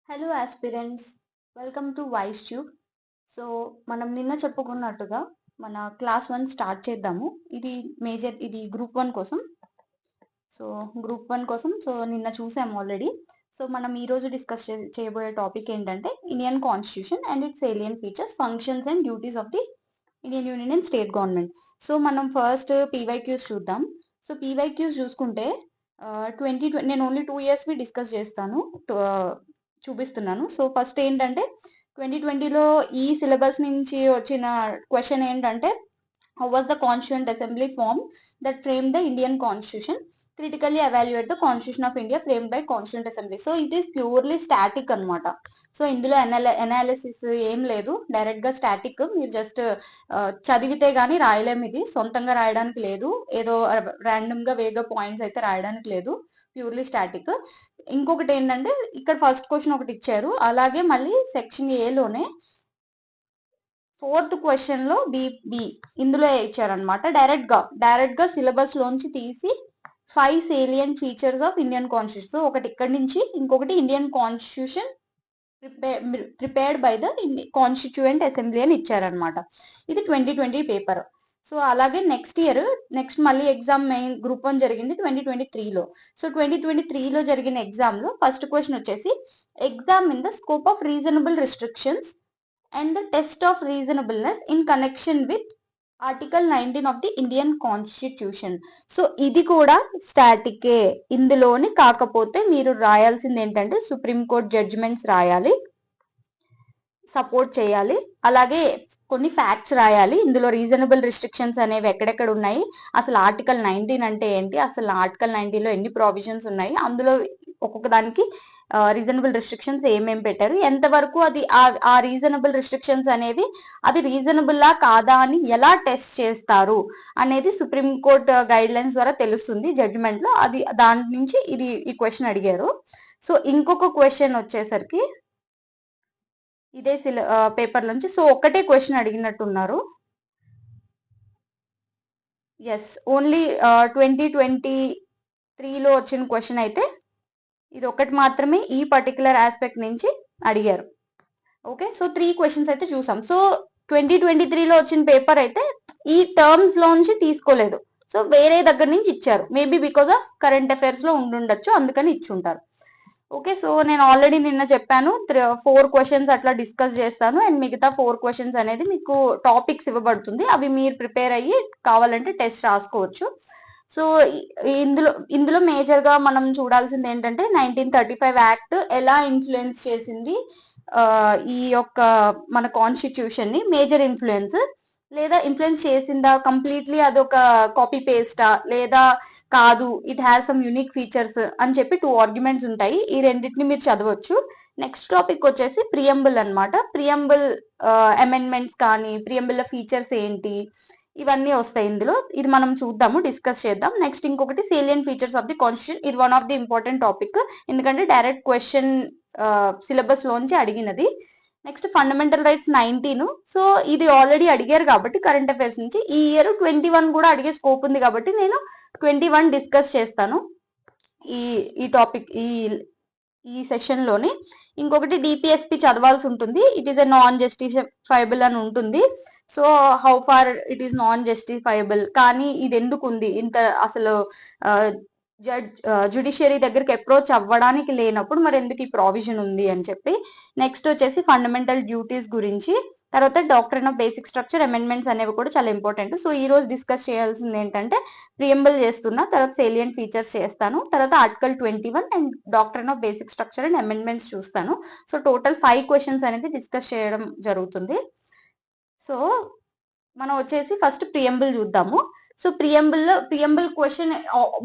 Hello aspirants, welcome to voice tube. So మనం నిన్న చెప్పుకున్నట్టుగా మన క్లాస్ 1 స్టార్ట్ చేద్దాము. ఇది గ్రూప్ 1 కోసం. సో నిన్న చూసాము ఆల్రెడీ. సో మనం ఈరోజు డిస్కస్ చేయబోయే టాపిక్ ఏంటంటే Indian constitution and it's salient features, functions and duties of the Indian union and state government. So మనం ఫస్ట్ పీవైక్యూస్ చూద్దాం. సో పీవైక్యూస్ చూసుకుంటే 2020 నేను ఓన్లీ 2 ఇయర్స్వి డిస్కస్ చేస్తాను, చూపిస్తున్నాను. సో ఫస్ట్ ఏంటంటే 2020లో ఈ సిలబస్ నుంచి వచ్చిన క్వశ్చన్ ఏంటంటే, how was the constituent assembly form that frame the Indian constitution, critically evaluate the constitution of India frame by constituent assembly. So it is purely static అనమాట. సో ఇందులో ఎనాలిసిస్ ఏం లేదు, డైరెక్ట్ గా స్టాటిక్. మీరు జస్ట్ చదివితే గానీ రాయలేము, ఇది సొంతంగా రాయడానికి లేదు, ఏదో ర్యాండమ్ గా వేగా పాయింట్స్ అయితే రాయడానికి లేదు, ప్యూర్లీ స్టాటిక్. ఇంకొకటి ఏంటంటే ఇక్కడ ఫస్ట్ క్వశ్చన్ ఒకటి ఇచ్చారు, అలాగే మళ్ళీ సెక్షన్ ఏలోనే 4th క్వశ్చన్ లో బి ఇందులో ఇచ్చారనమాట. డైరెక్ట్ గా సిలబస్ లోంచి తీసి 5 salient features of Indian constitution. So ఒకటి ఇక్కడ నుంచి, ఇంకొకటి Indian constitution prepared by the constituent assembly అని ఇచ్చారనమాట. ఇది 2020 పేపర్. సో అలాగే నెక్స్ట్ మళ్ళీ ఎగ్జామ్ మెయిన్ గ్రూప్ 1 జరిగింది 2023లో. సో 2023లో జరిగిన ఎగ్జామ్ లో ఫస్ట్ క్వశ్చన్ వచ్చేసి, exam in the scope of reasonable restrictions and the test of reasonableness in connection with article 19 of the Indian constitution. So ఇది కూడా స్టాటికే ఇందులోని. కాకపోతే మీరు రాయాల్సింది ఏంటంటే సుప్రీంకోర్టు జడ్జిమెంట్స్ రాయాలి, సపోర్ట్ చేయాలి, అలాగే కొన్ని ఫ్యాక్ట్స్ రాయాలి. ఇందులో రీజనబుల్ రిస్ట్రిక్షన్స్ అనేవి ఎక్కడెక్కడ ఉన్నాయి, అసలు ఆర్టికల్ 19 అంటే ఏంటి, అసలు ఆర్టికల్ 19లో ఎన్ని ప్రొవిజన్స్ ఉన్నాయి, అందులో ఒక్కొక్క దానికి రీజనబుల్ రిస్ట్రిక్షన్స్ ఏమేమి పెట్టారు, ఎంతవరకు అది ఆ రీజనబుల్ రిస్ట్రిక్షన్స్ అనేవి అవి రీజనబుల్లా కాదా అని ఎలా టెస్ట్ చేస్తారు అనేది సుప్రీంకోర్టు గైడ్ లైన్స్ ద్వారా తెలుస్తుంది జడ్జిమెంట్ లో. అది దాని నుంచి ఈ క్వశ్చన్ అడిగారు. సో ఇంకొక క్వశ్చన్ వచ్చేసరికి ఇదే పేపర్ నుంచి. సో ఒక్కటే క్వశ్చన్ అడిగినట్టున్నారు. ఎస్, ఓన్లీ 2023లో వచ్చిన క్వశ్చన్ అయితే ఇది ఒకటి మాత్రమే ఈ పర్టికులర్ ఆస్పెక్ట్ నుంచి అడిగారు. ఓకే, సో 3 క్వశ్చన్స్ అయితే చూసాం. సో 2023లో వచ్చిన పేపర్ అయితే ఈ టర్మ్స్ లోంచి తీసుకోలేదు, సో వేరే దగ్గర నుంచి ఇచ్చారు. Maybe because of current affairs లో ఉండుండొచ్చు, అందుకని ఇచ్చుంటారు. ఓకే, సో నేను ఆల్రెడీ నిన్న చెప్పాను 4 క్వశ్చన్స్ అట్లా డిస్కస్ చేస్తాను, అండ్ మిగతా 4 క్వశ్చన్స్ అనేది మీకు టాపిక్స్ ఇవ్వబడుతుంది, అవి మీరు ప్రిపేర్ అయ్యి కావాలంటే టెస్ట్ రాసుకోవచ్చు. సో ఇందులో మేజర్ గా మనం చూడాల్సింది ఏంటంటే 1935 యాక్ట్ ఎలా ఇన్ఫ్లుయెన్స్ చేసింది ఈ యొక్క మన కాన్స్టిట్యూషన్ ని. మేజర్ ఇన్ఫ్లుయెన్స్ లేదా ఇన్ఫ్లుయెన్స్ చేసిందా, కంప్లీట్లీ అదొక కాపీ పేస్టా, లేదా కాదు it has some unique features అని చెప్పి 2 ఆర్గ్యుమెంట్స్ ఉంటాయి. ఈ రెండింటిని మీరు చదవచ్చు. నెక్స్ట్ టాపిక్ వచ్చేసి ప్రియంబుల్ అన్నమాట. ప్రియంబుల్ అమెండ్మెంట్స్ కానీ, ప్రియంబుల్ ఫీచర్స్ ఏంటి, ఇవన్నీ వస్తాయి ఇందులో. ఇది మనం చూద్దాము, డిస్కస్ చేద్దాం. నెక్స్ట్ ఇంకొకటి salient features of the constitution. ఇది one of the important topic, ఎందుకంటే డైరెక్ట్ క్వశ్చన్ సిలబస్ లోంచి అడిగినది. Next fundamental rights 19. సో ఇది ఆల్రెడీ అడిగారు కాబట్టి కరెంట్ అఫైర్స్ నుంచి. ఈ ఇయర్ 21 కూడా అడిగే స్కోప్ ఉంది కాబట్టి నేను 21 డిస్కస్ చేస్తాను ఈ టాపిక్ ఈ సెషన్ లోని. ఇంకొకటి డిపిఎస్పి చదవాల్సి ఉంటుంది. It is a non justifiable అని ఉంటుంది. So how far it is non justifiable, కానీ ఇది ఎందుకు ఉంది ఇంత, అసలు జ్యుడిషియరీ దగ్గరికి అప్రోచ్ అవ్వడానికి లేనప్పుడు మరి ఎందుకు ఈ ప్రావిజన్ ఉంది అని చెప్పి. నెక్స్ట్ వచ్చేసి ఫండమెంటల్ డ్యూటీస్ గురించి, తర్వాత doctrine of basic structure amendments అనేవి కూడా చాలా ఇంపార్టెంట్. సో ఈ రోజు డిస్కస్ చేయాల్సింది ఏంటంటే ప్రియంబుల్ చేస్తున్నా, తర్వాత సేలియన్ ఫీచర్స్ చేస్తాను, తర్వాత article 21 and doctrine of basic structure and amendments చూస్తాను. సో టోటల్ 5 క్వశ్చన్స్ అనేది డిస్కస్ చేయడం జరుగుతుంది. సో మనం వచ్చేసి ఫస్ట్ ప్రియంబుల్ చూద్దాము. సో ప్రియంబుల్ క్వశ్చన్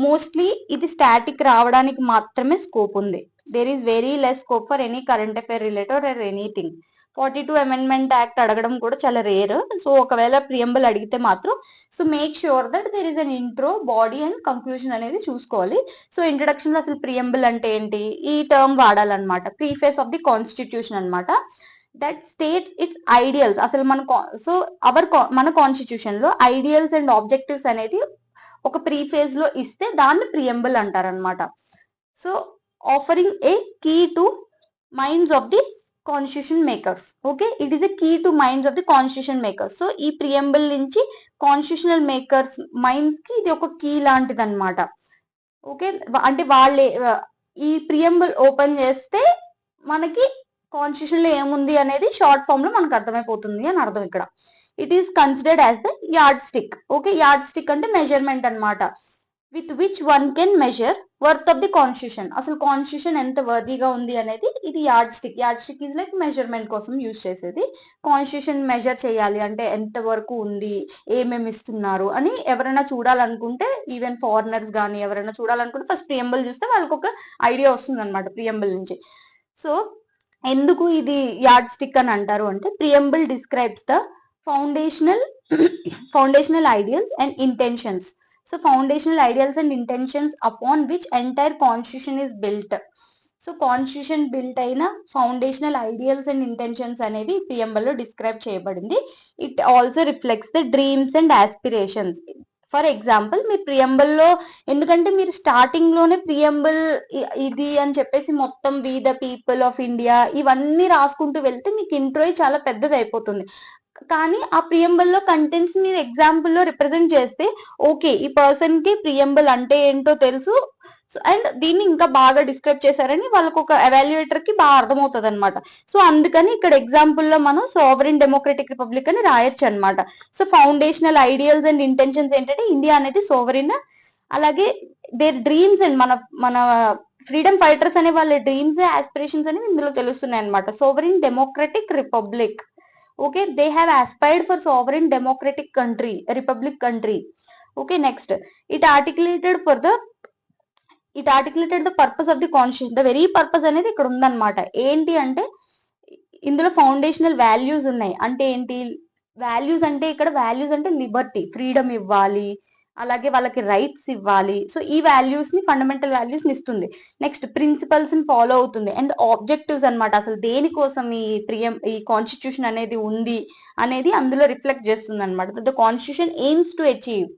మోస్ట్లీ ఇది స్టాటిక్ రావడానికి మాత్రమే స్కోప్ ఉంది. There is very less scope for any current affair related or anything. 42 amendment act అడగడం కూడా చాలా రేర్. సో ఒకవేళ ప్రియంబుల్ అడిగితే మాత్రం so make sure that there is an intro, body and conclusion అనేది చూసుకోవాలి. సో ఇంట్రడక్షన్ లో అసలు ప్రియంబుల్ అంటే ఏంటి, ఈ టర్మ్ వాడాలన్నమాట. ప్రీఫేస్ ఆఫ్ ది కాన్స్టిట్యూషన్ అన్నమాట. That states its ideals. అసలు మన కాన్స్టిట్యూషన్ లో ఐడియల్స్ అండ్ ఆబ్జెక్టివ్స్ అనేది ఒక ప్రీఫేజ్ లో ఇస్తే దాన్ని ప్రియంబుల్ అంటారనమాట. So offering a key to minds of the constitution makers. Okay, it is a key to minds of the constitution makers. So ఈ ప్రియంబుల్ నుంచి కాన్స్టిట్యూషనల్ మేకర్స్ మైండ్స్ కి ఇది ఒక కీ లాంటిది అనమాట. ఓకే, అంటే వాళ్ళే ఈ ప్రియంబుల్ ఓపెన్ చేస్తే మనకి కాన్స్టిట్యూషన్ లో ఏముంది అనేది షార్ట్ ఫామ్ లో మనకు అర్థమైపోతుంది అని అర్థం ఇక్కడ. It is considered as the yard stick. Okay, yard stick అంటే మెజర్మెంట్ అన్నమాట. With which one can measure worth of the constitution. అసలు కాన్స్టిట్యూషన్ ఎంత వర్దీగా ఉంది అనేది ఇది yard stick. Yard stick is like measurement కోసం యూజ్ చేసేది. కాన్స్టిట్యూషన్ మెజర్ చేయాలి అంటే ఎంత వరకు ఉంది, ఏమేమి ఇస్తున్నారు అని ఎవరైనా చూడాలనుకుంటే, ఈవెన్ ఫారినర్స్ కానీ ఎవరైనా చూడాలనుకుంటే ఫస్ట్ ప్రియంబుల్ చూస్తే వాళ్ళకి ఒక ఐడియా వస్తుంది అనమాట ప్రియంబుల్ నుంచి. సో ఎందుకు ఇది యార్డ్ స్టిక్ అని అంటారు అంటే, preamble describes the foundational ideals and intentions. So foundational ideals and intentions upon which entire constitution is built. So constitution built అయిన ఫౌండేషనల్ ఐడియల్స్ అండ్ ఇంటెన్షన్స్ అనేవి ప్రియంబుల్ లో డిస్క్రైబ్ చేయబడింది. It also reflects the dreams and aspirations. For example మీరు preamble లో, ఎందుకంటే మీరు starting లోనే preamble ఇది అని చెప్పేసి మొత్తం we the people of India ఇవన్నీ రాసుకుంటూ వెళ్తే మీకు ఇంట్రో చాలా పెద్దది అయిపోతుంది. కానీ ఆ ప్రియంబుల్ లో కంటెంట్స్ మీరు ఎగ్జాంపుల్ లో రిప్రజెంట్ చేస్తే ఓకే ఈ పర్సన్ కి ప్రియంబుల్ అంటే ఏంటో తెలుసు అండ్ దీన్ని ఇంకా బాగా డిస్క్రైబ్ చేశారని వాళ్ళకు ఒక ఎవాల్యుయేటర్ కి బాగా అర్థమవుతుంది అనమాట. సో అందుకని ఇక్కడ ఎగ్జాంపుల్ లో మనం సోవరెన్ డెమోక్రటిక్ రిపబ్లిక్ అని రాయొచ్చు అనమాట. So foundational ideals and intentions ఏంటంటే ఇండియా అనేది సోవరెన్, అలాగే దేర్ డ్రీమ్స్ అండ్ మన మన ఫ్రీడమ్ ఫైటర్స్ అనే వాళ్ళ డ్రీమ్స్ ఆస్పిరేషన్స్ అనేవి ఇందులో తెలుస్తున్నాయి అనమాట. Sovereign democratic republic. Okay, they have aspired for sovereign democratic country, a republic country. Okay, next, it articulated the purpose of the constitution. The very purpose అనేది ఇక్కడ ఉందన్నమాట. ఏంటి అంటే ఇందులో ఫౌండేషనల్ వాల్యూస్ ఉన్నాయి. అంటే ఏంటి వాల్యూస్ అంటే, ఇక్కడ వాల్యూస్ అంటే లిబర్టీ, ఫ్రీడమ్ ఇవ్వాలి, అలాగే వాళ్ళకి రైట్స్ ఇవ్వాలి. సో ఈ వాల్యూస్ ని, ఫండమెంటల్ వాల్యూస్ ని ఇస్తుంది. నెక్స్ట్ ప్రిన్సిపల్స్ ని ఫాలో అవుతుంది. అండ్ ఆబ్జెక్టివ్స్ అనమాట, అసలు దేనికోసం ఈ కాన్స్టిట్యూషన్ అనేది ఉంది అనేది అందులో రిఫ్లెక్ట్ చేస్తుంది అనమాట. The constitution aims to achieve.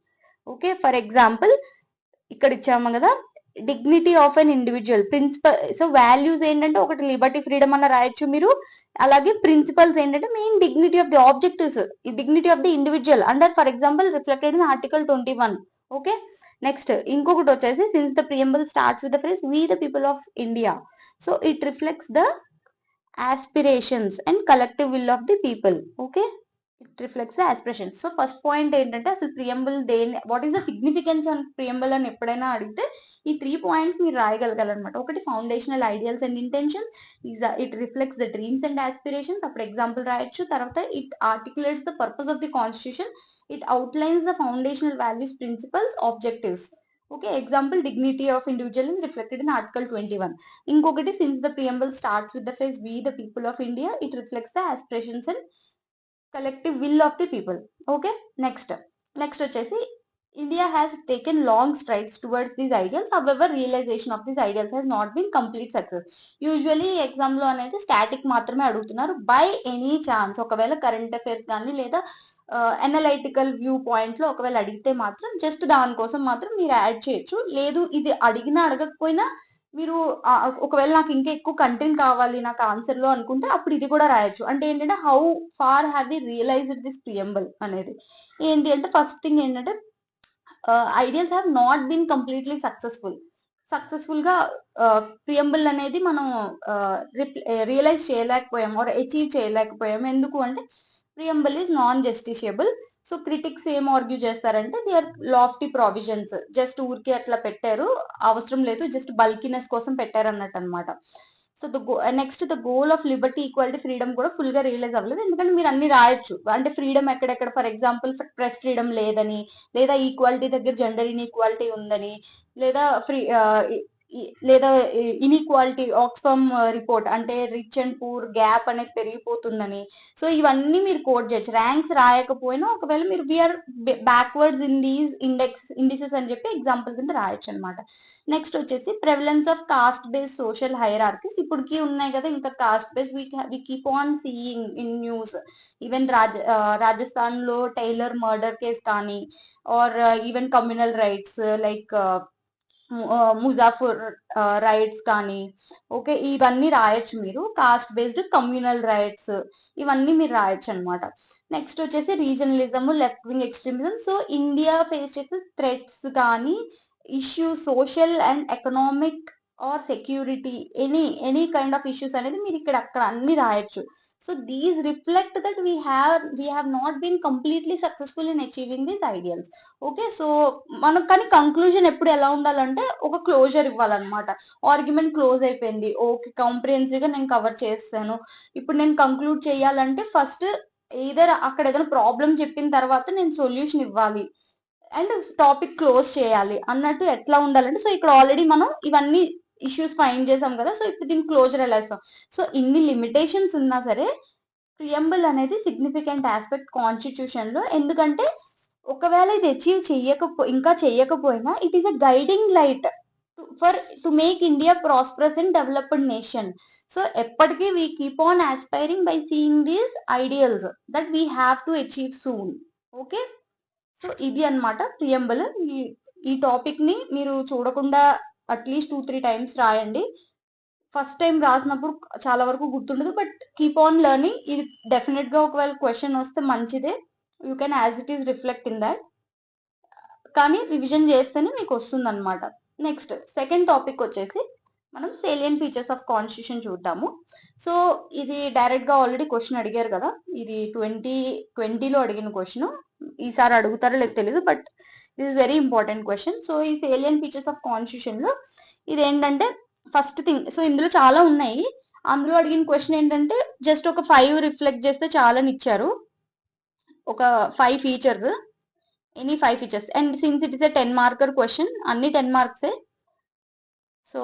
Okay, for example ఇక్కడ ఇచ్చాము కదా, dignity of an individual, principle. So values ఏంటంటే ఒకటి లిబర్టీ, ఫ్రీడమ్ అన్న రాయొచ్చు మీరు. అలాగే ప్రిన్సిపల్స్ ఏంటంటే main dignity of the objectives, dignity of the individual under for example reflected in article 21. ఓకే, నెక్స్ట్ ఇంకొకటి వచ్చేసి since the preamble starts with the phrase we the people of India, so it reflects the aspirations and collective will of the people. Okay, it reflects the aspirations. So first point ఏంటంటే అసలు preamble దేని, what is the significance on preamble అని ఎప్పుడైనా అడిగితే ఈ 3 points మీరు రాయగలగాలన్నమాట. ఒకటి foundational ideals and intentions, it reflects the dreams and aspirations, అప్పుడు ఎగ్జాంపుల్ రాయొచ్చు. తర్వాత it articulates the purpose of the constitution, it outlines the foundational values, principles, objectives. Okay, example dignity of individual is reflected in article 21. ఇంకొకటి since the preamble starts with the phrase we the people of India, it reflects the aspirations and collective will of the people. Okay, next వచ్చేసి India has taken long strides towards these ideals, however realisation of these ideals has not been complete success. Usually exam లో అనేది static మాత్రమే అడుగుతున్నారు. By any chance ఒకవేళ current affairs కానీ లేదా analytical view point లో ఒకవేళ అడిగితే మాత్రం జస్ట్ దానికోసం మాత్రం మీరు యాడ్ చేయొచ్చు. లేదు ఇది అడిగినా అడగకపోయినా మీరు ఒకవేళ నాకు ఇంకా ఎక్కువ కంటెంట్ కావాలి నాకు ఆన్సర్ లో అనుకుంటే అప్పుడు ఇది కూడా రాయొచ్చు. అంటే ఏంటంటే how far have we realised this preamble అనేది ఏంటి అంటే, ఫస్ట్ థింగ్ ఏంటంటే ideals have not been completely successful గా ప్రియంబుల్ అనేది మనం రియలైజ్ చేయలేకపోయాం ఆర్ అచీవ్ చేయలేకపోయాం. ఎందుకు అంటే preamble is non justiciable. So critics ఏం ఆర్గ్యూ చేస్తారంటే they are lofty provisions, just ఊరికే అట్లా పెట్టారు, అవసరం లేదు, జస్ట్ బల్కినెస్ కోసం పెట్టారు అన్నట్టు అనమాట. So next the goal of Liberty, equality, freedom కూడా ఫుల్ గా రియలైజ్ అవ్వలేదు. ఎందుకంటే మీరు అన్ని రాయొచ్చు, అంటే ఫ్రీడమ్ ఎక్కడెక్కడ, ఫర్ ఎగ్జాంపుల్ ప్రెస్ ఫ్రీడమ్ లేదని, లేదా ఈక్వాలిటీ దగ్గర జెండర్ ఇన్ఈక్వాలిటీ ఉందని, లేదా లేదా ఇన్ఈక్వాలిటీ ఆక్స్ఫామ్ రిపోర్ట్ అంటే రిచ్ అండ్ పూర్ గ్యాప్ అనేది పెరిగిపోతుందని. సో ఇవన్నీ మీరు కోట్ చేయొచ్చు. ర్యాంక్స్ రాయకపోయినా ఒకవేళ మీరు we are backwards in these indices అని చెప్పి ఎగ్జాంపుల్ కింద రాయొచ్చు అనమాట. నెక్స్ట్ వచ్చేసి prevalence of caste based social hierarchies, ఇప్పటికీ ఉన్నాయి కదా ఇంకా caste based, we keep on seeing in news. Even Rajasthan లో టైలర్ మర్డర్ కేస్ కానీ, or even communal riots like Muzaffar riots కానీ, ఓకే, ఇవన్నీ రాయొచ్చు మీరు. కాస్ట్ బేస్డ్ కమ్యూనల్ రైట్స్, ఇవన్నీ మీరు రాయొచ్చు అనమాట. నెక్స్ట్ వచ్చేసి regionalism, left wing extremism. So India face చేసే థ్రెట్స్ కానీ, issues, social and economic or security, any kind of issues అనేది మీరు ఇక్కడ అక్కడ అన్ని రాయొచ్చు. So these reflect that we have not been completely successful in achieving these ideals. Okay, so మనకు కానీ కంక్లూజన్ ఎప్పుడు ఎలా ఉండాలంటే ఒక క్లోజర్ ఇవ్వాలన్నమాట. ఆర్గ్యుమెంట్ క్లోజ్ అయిపోయింది, ఓకే, కాంప్రిహెన్సివ్ గా నేను కవర్ చేస్తాను. ఇప్పుడు నేను కంక్లూడ్ చేయాలంటే ఫస్ట్ ఏదర్ అక్కడ ఏదైనా ప్రాబ్లం చెప్పిన తర్వాత నేను సొల్యూషన్ ఇవ్వాలి అండ్ టాపిక్ క్లోజ్ చేయాలి అన్నట్టు ఎట్లా ఉండాలంటే, సో ఇక్కడ ఆల్రెడీ మనం ఇవన్నీ ఇష్యూస్ ఫైండ్ చేసాం కదా, సో ఇప్పుడు దీన్ని క్లోజర్ ఎలా ఇస్తాం. సో ఇన్ని లిమిటేషన్స్ ఉన్నా సరే ప్రియంబుల్ అనేది సిగ్నిఫికెంట్ ఆస్పెక్ట్ కాన్స్టిట్యూషన్ లో. ఎందుకంటే ఒకవేళ ఇది అచీవ్ ఇంకా చెయ్యకపోయినా it is a guiding light to make India prosperous and developed nation. So ఎప్పటికీ we keep on aspiring by seeing these ideals that we have to achieve soon. Okay, so ఇది అన్నమాట preamble. ఈ topic ని మీరు చూడకుండా at least 2-3 times రాయండి. First time రాసినప్పుడు చాలా వరకు గుర్తుండదు, బట్ కీప్ ఆన్ లెర్నింగ్. ఇది డెఫినెట్ గా ఒకవేళ క్వశ్చన్ వస్తే మంచిదే, you can as it is reflect in that. కానీ రివిజన్ చేస్తేనే మీకు వస్తుంది అనమాట. నెక్స్ట్ సెకండ్ టాపిక్ వచ్చేసి మనం సేలియన్ ఫీచర్స్ ఆఫ్ కాన్స్టిట్యూషన్ చూద్దాము. సో ఇది డైరెక్ట్ గా ఆల్రెడీ క్వశ్చన్ అడిగారు కదా, ఇది 2020లో అడిగిన క్వశ్చన్. ఈసారి అడుగుతారో లేదు తెలియదు, but this is very important question. So ఈ సేలియన్ ఫీచర్స్ ఆఫ్ కాన్స్టిట్యూషన్ లో ఇది ఏంటంటే ఫస్ట్ థింగ్, సో ఇందులో చాలా ఉన్నాయి. అందులో అడిగిన క్వశ్చన్ ఏంటంటే జస్ట్ ఒక 5 రిఫ్లెక్ట్ చేస్తే చాలని ఇచ్చారు, ఒక 5 features, any 5 features. And since it is a 10 marker question, అన్ని 10 మార్క్సే. సో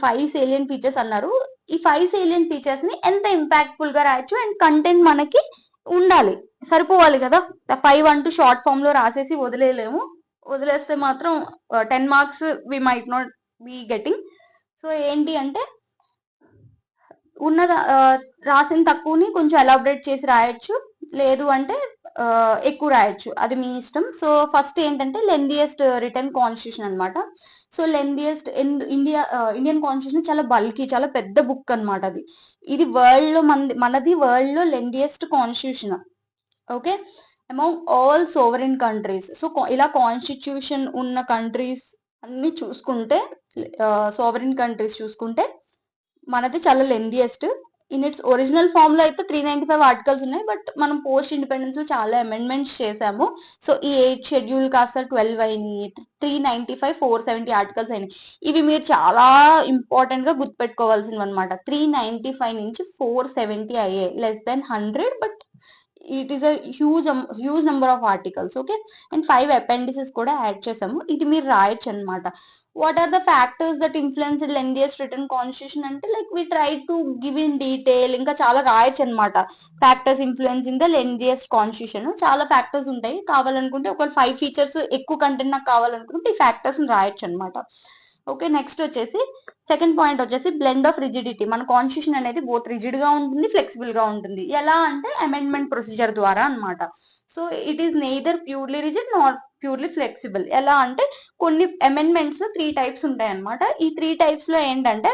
5 సేలియన్ ఫీచర్స్ అన్నారు. ఈ 5 సేలియన్ ఫీచర్స్ ని ఎంత ఇంపాక్ట్ఫుల్ గా రాయొచ్చు అండ్ కంటెంట్ మనకి ఉండాలి, సరిపోవాలి కదా. 5 అంటూ షార్ట్ ఫామ్ లో రాసేసి వదిలేయలేము, వదిలేస్తే మాత్రం 10 marks we might not be getting. So ఏంటి అంటే ఉన్న రాసిన తక్కువని కొంచెం ఎలాబరేట్ చేసి రాయొచ్చు, లేదు అంటే ఎక్కువ రాయొచ్చు, అది మీ ఇష్టం. సో ఫస్ట్ ఏంటంటే లెందియస్ట్ రిటర్న్ కాన్స్టిట్యూషన్ అనమాట. సో లెందియస్ట్ ఇండియన్ కాన్స్టిట్యూషన్ చాలా బల్కీ, చాలా పెద్ద బుక్ అనమాట అది. ఇది వరల్డ్ లో మనది వరల్డ్ లో lengthiest constitution. Okay, among all sovereign countries. So ఇలా కాన్స్టిట్యూషన్ ఉన్న కంట్రీస్ అన్ని చూసుకుంటే, సోవరెన్ కంట్రీస్ చూసుకుంటే మనది చాలా lengthiest. In its original form లో అయితే 395 ఆర్టికల్స్ ఉన్నాయి, బట్ మనం పోస్ట్ ఇండిపెండెన్స్ లో చాలా అమెండ్మెంట్స్ చేసాము. సో ఈ 8 షెడ్యూల్ కాస్త 12 అయినాయి, 395 470 ఆర్టికల్స్ అయినాయి. ఇవి మీరు చాలా ఇంపార్టెంట్ గా గుర్తుపెట్టుకోవాల్సినవి అనమాట. 395 నుంచి 470 అయ్యాయి, less than 100, but it is a huge number of articles. Okay, and 5 appendices కూడా యాడ్ చేసాము, ఇది మీరు రాయొచ్చు అనమాట. What are the factors that influenced lengthiest written constitution అంటే, like we try to give in detail. ఇంకా చాలా రాయొచ్చు అనమాట, factors influence in the lengthiest constitution. చాలా ఫ్యాక్టర్స్ ఉంటాయి, కావాలనుకుంటే ఒక 5 ఫీచర్స్ ఎక్కువ కంటెంట్ నాకు కావాలనుకుంటే ఈ ఫ్యాక్టర్స్ రాయొచ్చు అనమాట. ఓకే, నెక్స్ట్ వచ్చేసి సెకండ్ పాయింట్ వచ్చేసి బ్లెండ్ ఆఫ్ రిజిడిటీ. మన కాన్స్టిట్యూషన్ అనేది బోత్ రిజిడ్ గా ఉంటుంది, ఫ్లెక్సిబుల్ గా ఉంటుంది. ఎలా అంటే అమెండ్మెంట్ ప్రొసీజర్ ద్వారా అన్నమాట. So it is neither purely rigid not purely flexible. ఎలా అంటే కొన్ని అమెండ్మెంట్స్ లో 3 టైప్స్ ఉంటాయి అనమాట. ఈ 3 టైప్స్ లో ఏంటంటే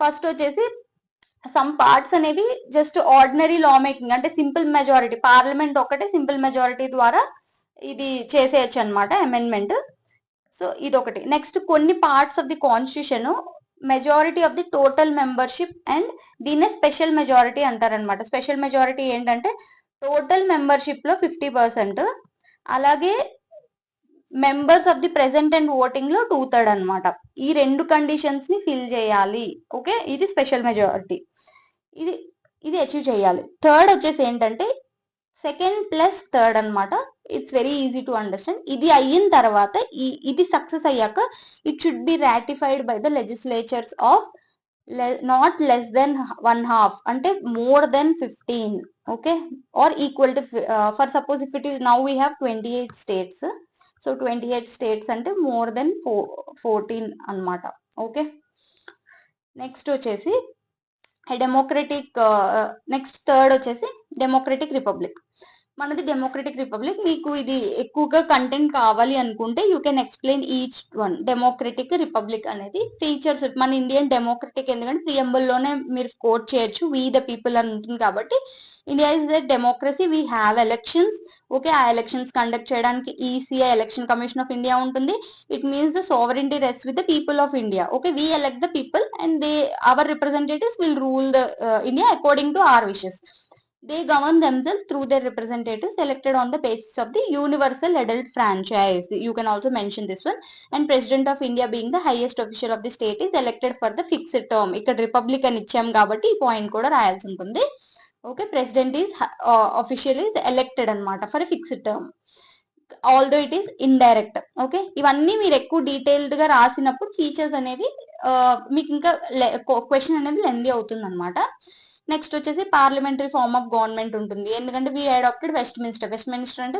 ఫస్ట్ వచ్చేసి సమ్ పార్ట్స్ అనేవి జస్ట్ ఆర్డినరీ లా మేకింగ్, అంటే సింపుల్ మెజారిటీ, పార్లమెంట్ ఒకటే సింపుల్ మెజారిటీ ద్వారా ఇది చేసేయచ్చు అనమాట అమెండ్మెంట్. సో ఇది ఒకటి. నెక్స్ట్ కొన్ని parts of the constitution majority of the total membership, and దీన్నే స్పెషల్ మెజారిటీ అంటారనమాట. స్పెషల్ మెజారిటీ ఏంటంటే టోటల్ మెంబర్షిప్ లో 50%, అలాగే members of the present and voting లో 2/3 అనమాట. ఈ 2 కండిషన్స్ ని ఫిల్ చేయాలి. ఓకే, ఇది స్పెషల్ మెజారిటీ, ఇది అచీవ్ చేయాలి. థర్డ్ వచ్చేసి ఏంటంటే సెకండ్ ప్లస్ థర్డ్ అనమాట. It's very easy to understand. ఇది అయిన తర్వాత ఇది సక్సెస్ అయ్యాక it should be ratified by the legislatures of not less than 1/2, అంటే more than 15. Okay, or equal to for suppose if it is now we have 28 states. So 28 states అంటే more than 14 అనమాట. Okay, next వచ్చేసి democratic, next third వచ్చేసి democratic republic. మనది democratic republic. మీకు ఇది ఎక్కువగా content కావాలి అనుకుంటే you can explain each one. Democratic republic అనేది ఫీచర్స్ మన ఇండియన్ డెమోక్రటిక్, ఎందుకంటే ప్రియంబుల్ లోనే మీరు కోట్ చేయొచ్చు వీ ద పీపుల్ అని ఉంటుంది కాబట్టి. India is a democracy, we have elections. Okay, ఆ ఎలక్షన్స్ కండక్ట్ చేయడానికి ECI election commission of India ఉంటుంది. It means the sovereignty rest with the people of India. Okay, we elect the people and they our representatives will rule the India according to our wishes. They govern themselves through their representatives elected on the basis of the universal adult franchise. You can also mention this one. And President of India being the highest official of the state is elected for the fixed term. ఇక్కడ republic అని ఇచ్చాం కాబట్టి ఈ point కూడా రాయాల్సి ఉంటుంది. Okay, president is official is elected అనమాట for fixed term, although it is indirect. Okay, ఇవన్నీ మీరు ఎక్కువ డీటెయిల్డ్ గా రాసినప్పుడు ఫీచర్స్ అనేవి మీకు ఇంకా క్వశ్చన్ అనేది లెందీ అవుతుంది అనమాట. నెక్స్ట్ వచ్చేసి పార్లమెంటరీ ఫార్మ్ ఆఫ్ గవర్నమెంట్ ఉంటుంది. ఎందుకంటే వీ అడాప్టెడ్ వెస్ట్ మినిస్టర్ అంటే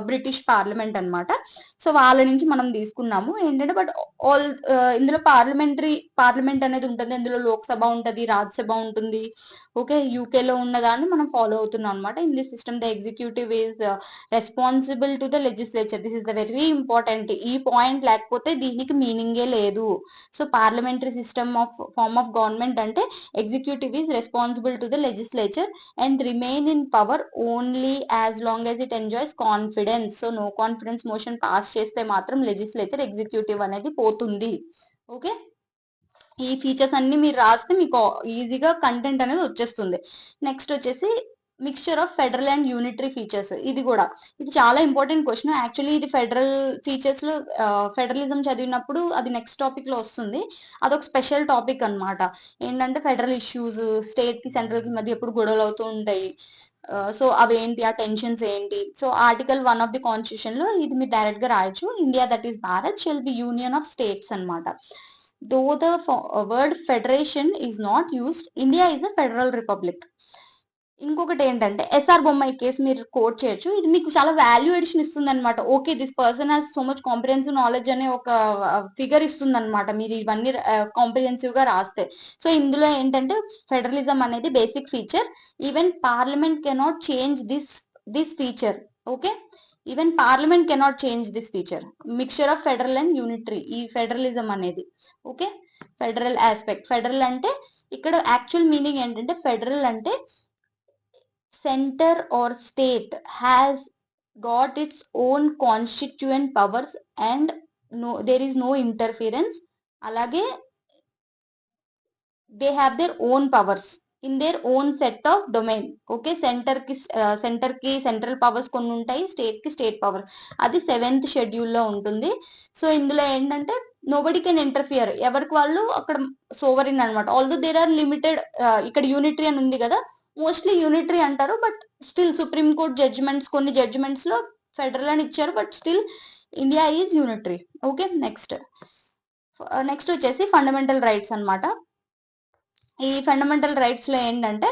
బ్రిటిష్ పార్లమెంట్ అనమాట. సో వాళ్ళ నుంచి మనం తీసుకున్నాము ఏంటంటే, బట్ ఆల్ ఇందులో పార్లమెంట్ అనేది ఉంటుంది. ఇందులో లోక్సభ ఉంటుంది, రాజ్యసభ ఉంటుంది. ఓకే, యూకేలో ఉన్నదాన్ని మనం ఫాలో అవుతున్నాం అనమాట. In this system the executive is responsible to the legislature. This is the very important. ఈ పాయింట్ లేకపోతే దీనికి మీనింగే లేదు. So parliamentary system of form of government అంటే executive is responsible to the legislature and remain in power only as long as it enjoys confidence. So no confidence motion pass చేస్తే మాత్రం legislature executive అనేది పోతుంది. Okay, ఈ features అన్ని మీరు రాస్తే మీకు ఈజీగా కంటెంట్ అనేది వచ్చేస్తుంది. నెక్స్ట్ వచ్చేసి mixture of federal and unitary features. ఇది చాలా ఇంపార్టెంట్ క్వశ్చన్. యాక్చువల్లీ ఇది ఫెడరల్ ఫీచర్స్ లో ఫెడరలిజం చదివినప్పుడు అది నెక్స్ట్ టాపిక్ లో వస్తుంది. అదొక స్పెషల్ టాపిక్ అనమాట. ఏంటంటే ఫెడరల్ ఇష్యూస్, స్టేట్ కి సెంట్రల్ కి మధ్య ఎప్పుడు గొడవలు అవుతూ ఉంటాయి. సో అవి ఏంటి, ఆ టెన్షన్స్ ఏంటి. So article 1 of the constitution లో ఇది మీరు డైరెక్ట్ గా రాయొచ్చు. India that is Bharat shall be union of states అనమాట. Though the word federation is not used, India is a federal republic. ఇంకొకటి ఏంటంటే ఎస్ఆర్ బొమ్మాయి కేసు మీరు కోట్ చేయొచ్చు. ఇది మీకు చాలా వాల్యూ ఎడిషన్ ఇస్తుంది అనమాట. Okay, this person has so much comprehensive knowledge అనే ఒక ఫిగర్ ఇస్తుంది అనమాట మీరు ఇవన్నీ కాంప్రిహెన్సివ్ గా రాస్తే. సో ఇందులో ఏంటంటే ఫెడరలిజం అనేది basic feature. Even parliament cannot change this feature. Okay, even parliament cannot change this feature. Mixture of federal and unitary ఈ ఫెడరలిజం అనేది. Okay, federal aspect. ఫెడరల్ అంటే ఇక్కడ యాక్చువల్ మీనింగ్ ఏంటంటే, ఫెడరల్ అంటే center or state has got its own constituent powers and there is no interference. Alage they have their own powers in their own set of domain. Okay, center ki central powers కొన్ని ఉంటాయి, state ki state powers. అది 7th schedule లో ఉంటుంది. So ఇందులో ఏంటంటే nobody can interfere. ఎవరికి వాళ్ళు అక్కడ సోవరిన్ అనమాట. Although there are limited. ఇక్కడ యూనిటరీ అని ఉంది కదా, మోస్ట్లీ యూనిటరీ అంటారు. But still supreme court judgments, కొన్ని జడ్జిమెంట్స్ లో ఫెడరల్ అని ఇచ్చారు. But still India is unitary. Okay, next వచ్చేసి ఫండమెంటల్ రైట్స్ అన్నమాట. ఈ ఫండమెంటల్ రైట్స్ లో ఏంటంటే,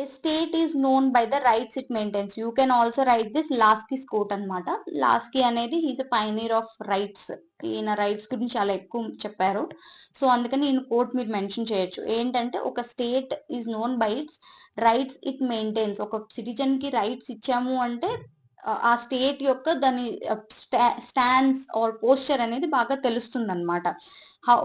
a state is known by the rights it maintains. You can also write this Laski's quote అన్నమాట. లాస్కీ అనేది he's a pioneer of rights. ఈయన rights గురించి చాలా ఎక్కువ చెప్పారు. సో అందుకని ఈయన కోట్ మీరు మెన్షన్ చేయొచ్చు. ఏంటంటే, ఒక state is known by it's rights it maintains. ఒక సిటిజన్ కి రైట్స్ ఇచ్చాము అంటే ఆ స్టేట్ యొక్క దాని స్టాండ్స్ ఆర్ పోస్చర్ అనేది బాగా తెలుస్తుంది అనమాట.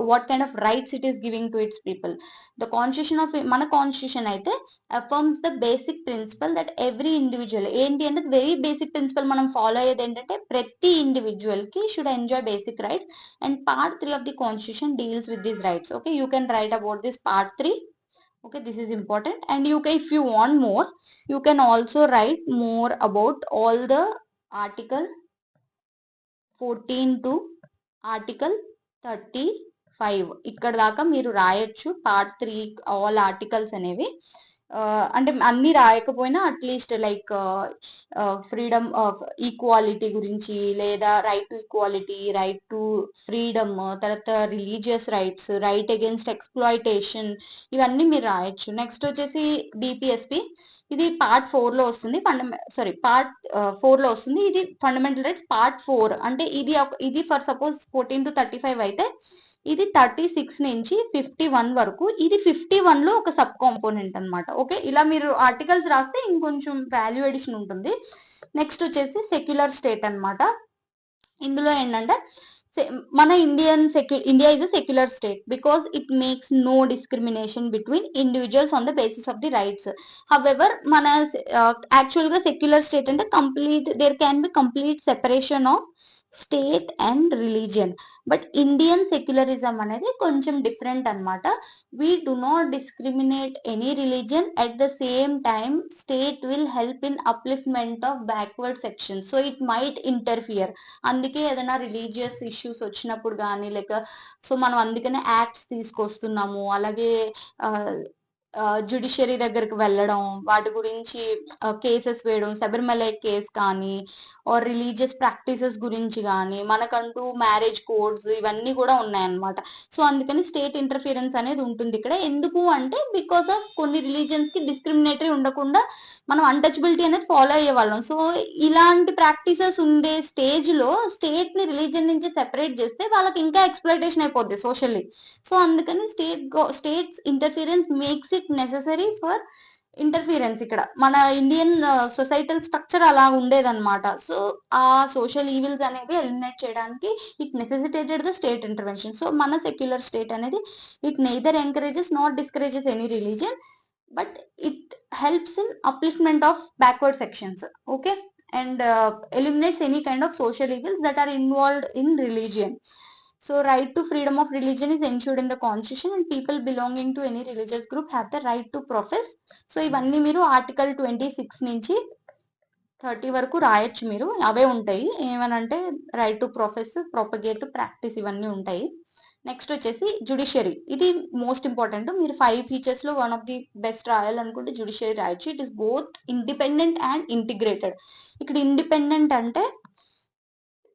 What kind of rights it is giving to its people. The constitution of మన కాన్స్టిట్యూషన్ అయితే affirms the basic principle that every individual, ఏంటి అంటే వెరీ బేసిక్ ప్రిన్సిపల్ మనం ఫాలో అయ్యేది ఏంటంటే, ప్రతి ఇండివిజువల్ కి should enjoy basic rights. And part 3 of the constitution deals with these rights. Okay, you can write about this part 3. Okay, this is important. And if you want more, you can also write more about all the article 14 to article 35. ఇక్కడ దాకా మీరు రాయొచ్చు part 3 all articles అనేవి. అంటే అన్ని రాయకపోయినా at least like freedom of equality గురించి, లేదా right to equality, right to freedom, తర్వాత religious rights, right against exploitation, ఇవన్నీ మీరు రాయొచ్చు. నెక్స్ట్ వచ్చేసి డిపిఎస్పి. ఇది పార్ట్ 4 లో వస్తుంది. పార్ట్ 4 లో వస్తుంది. ఇది ఫండమెంటల్ రైట్స్ పార్ట్ 4. అంటే ఇది ఫర్ సపోజ్ 14 to 35 అయితే ఇది 36 నుంచి 51 వరకు, ఇది 51 లో ఒక సబ్ కాంపోనెంట్ అన్నమాట. ఓకే, ఇలా మీరు ఆర్టికల్స్ రాస్తే ఇంకొంచెం వాల్యూ ఎడిషన్ ఉంటుంది. నెక్స్ట్ వచ్చేసి సెక్యులర్ స్టేట్ అన్నమాట. ఇందులో ఏంటంటే మన India is a secular state because it makes no discrimination between individuals on the basis of the rights. However మన యాక్చువల్ గా సెక్యులర్ స్టేట్ అంటే there can be complete separation of state and religion. But Indian secularism అనేది కొంచెం different అన్నమాట. we do not discriminate any religion. At the same time, state will help in upliftment of backward sections, so it might interfere. అందుకే ఏదైనా religious issues వచ్చినప్పుడు కానీ so మనం అందుకనే acts తీసుకొస్తున్నాము. అలాగే జ్యుడిషియరీ దగ్గరికి వెళ్ళడం, వాటి గురించి కేసెస్ వేయడం, శబరిమల కేస్ కానీ ఆర్ రిలీజియస్ ప్రాక్టీసెస్ గురించి కానీ, మనకంటూ మ్యారేజ్ కోడ్స్ ఇవన్నీ కూడా ఉన్నాయన్నమాట. సో అందుకని స్టేట్ ఇంటర్ఫిరెన్స్ అనేది ఉంటుంది ఇక్కడ. ఎందుకు అంటే బికాస్ ఆఫ్ కొన్ని రిలీజియన్స్ కి డిస్క్రిమినేటరీ ఉండకుండా మనం అన్టచబిలిటీ అనేది ఫాలో అయ్యే వాళ్ళం. సో ఇలాంటి ప్రాక్టీసెస్ ఉండే స్టేజ్ లో స్టేట్ ని రిలీజియన్ నుంచి సెపరేట్ చేస్తే వాళ్ళకి ఇంకా ఎక్స్‌ప్లాయిటేషన్ అయిపోద్ది సోషల్లీ. సో అందుకని states interference makes it necessary for interference. ఇక్కడ మన ఇండియన్ సొసైటల్ స్ట్రక్చర్ అలా ఉండేదన్నమాట. సో ఆ సోషల్ ఈవిల్స్ అనేవి ఎలిమినేట్ చేయడానికి it necessitated the state intervention. So మన సెక్యులర్ స్టేట్ అనేది it neither encourages not discourages any religion, but it helps in upliftment of backward sections. Okay, and eliminates any kind of social evils that are involved in religion. So right to freedom of religion is ensured in the constitution, and people belonging to any religious group have the right to profess. So ఇవన్నీ మీరు article 26 నుంచి 30 వరకు రాయొచ్చు మీరు. అవే ఉంటాయి. ఏమనంటే right to profess, propagate, practice ఇవన్నీ ఉంటాయి. నెక్స్ట్ వచ్చేసి జుడిషియరీ. ఇది మోస్ట్ ఇంపార్టెంట్. మీరు 5 ఫీచర్స్ లో వన్ ఆఫ్ ది బెస్ట్ రాయాలనుకుంటే జుడిషియరీ రాయొచ్చు. It is both independent and integrated. ఇక్కడ ఇండిపెండెంట్ అంటే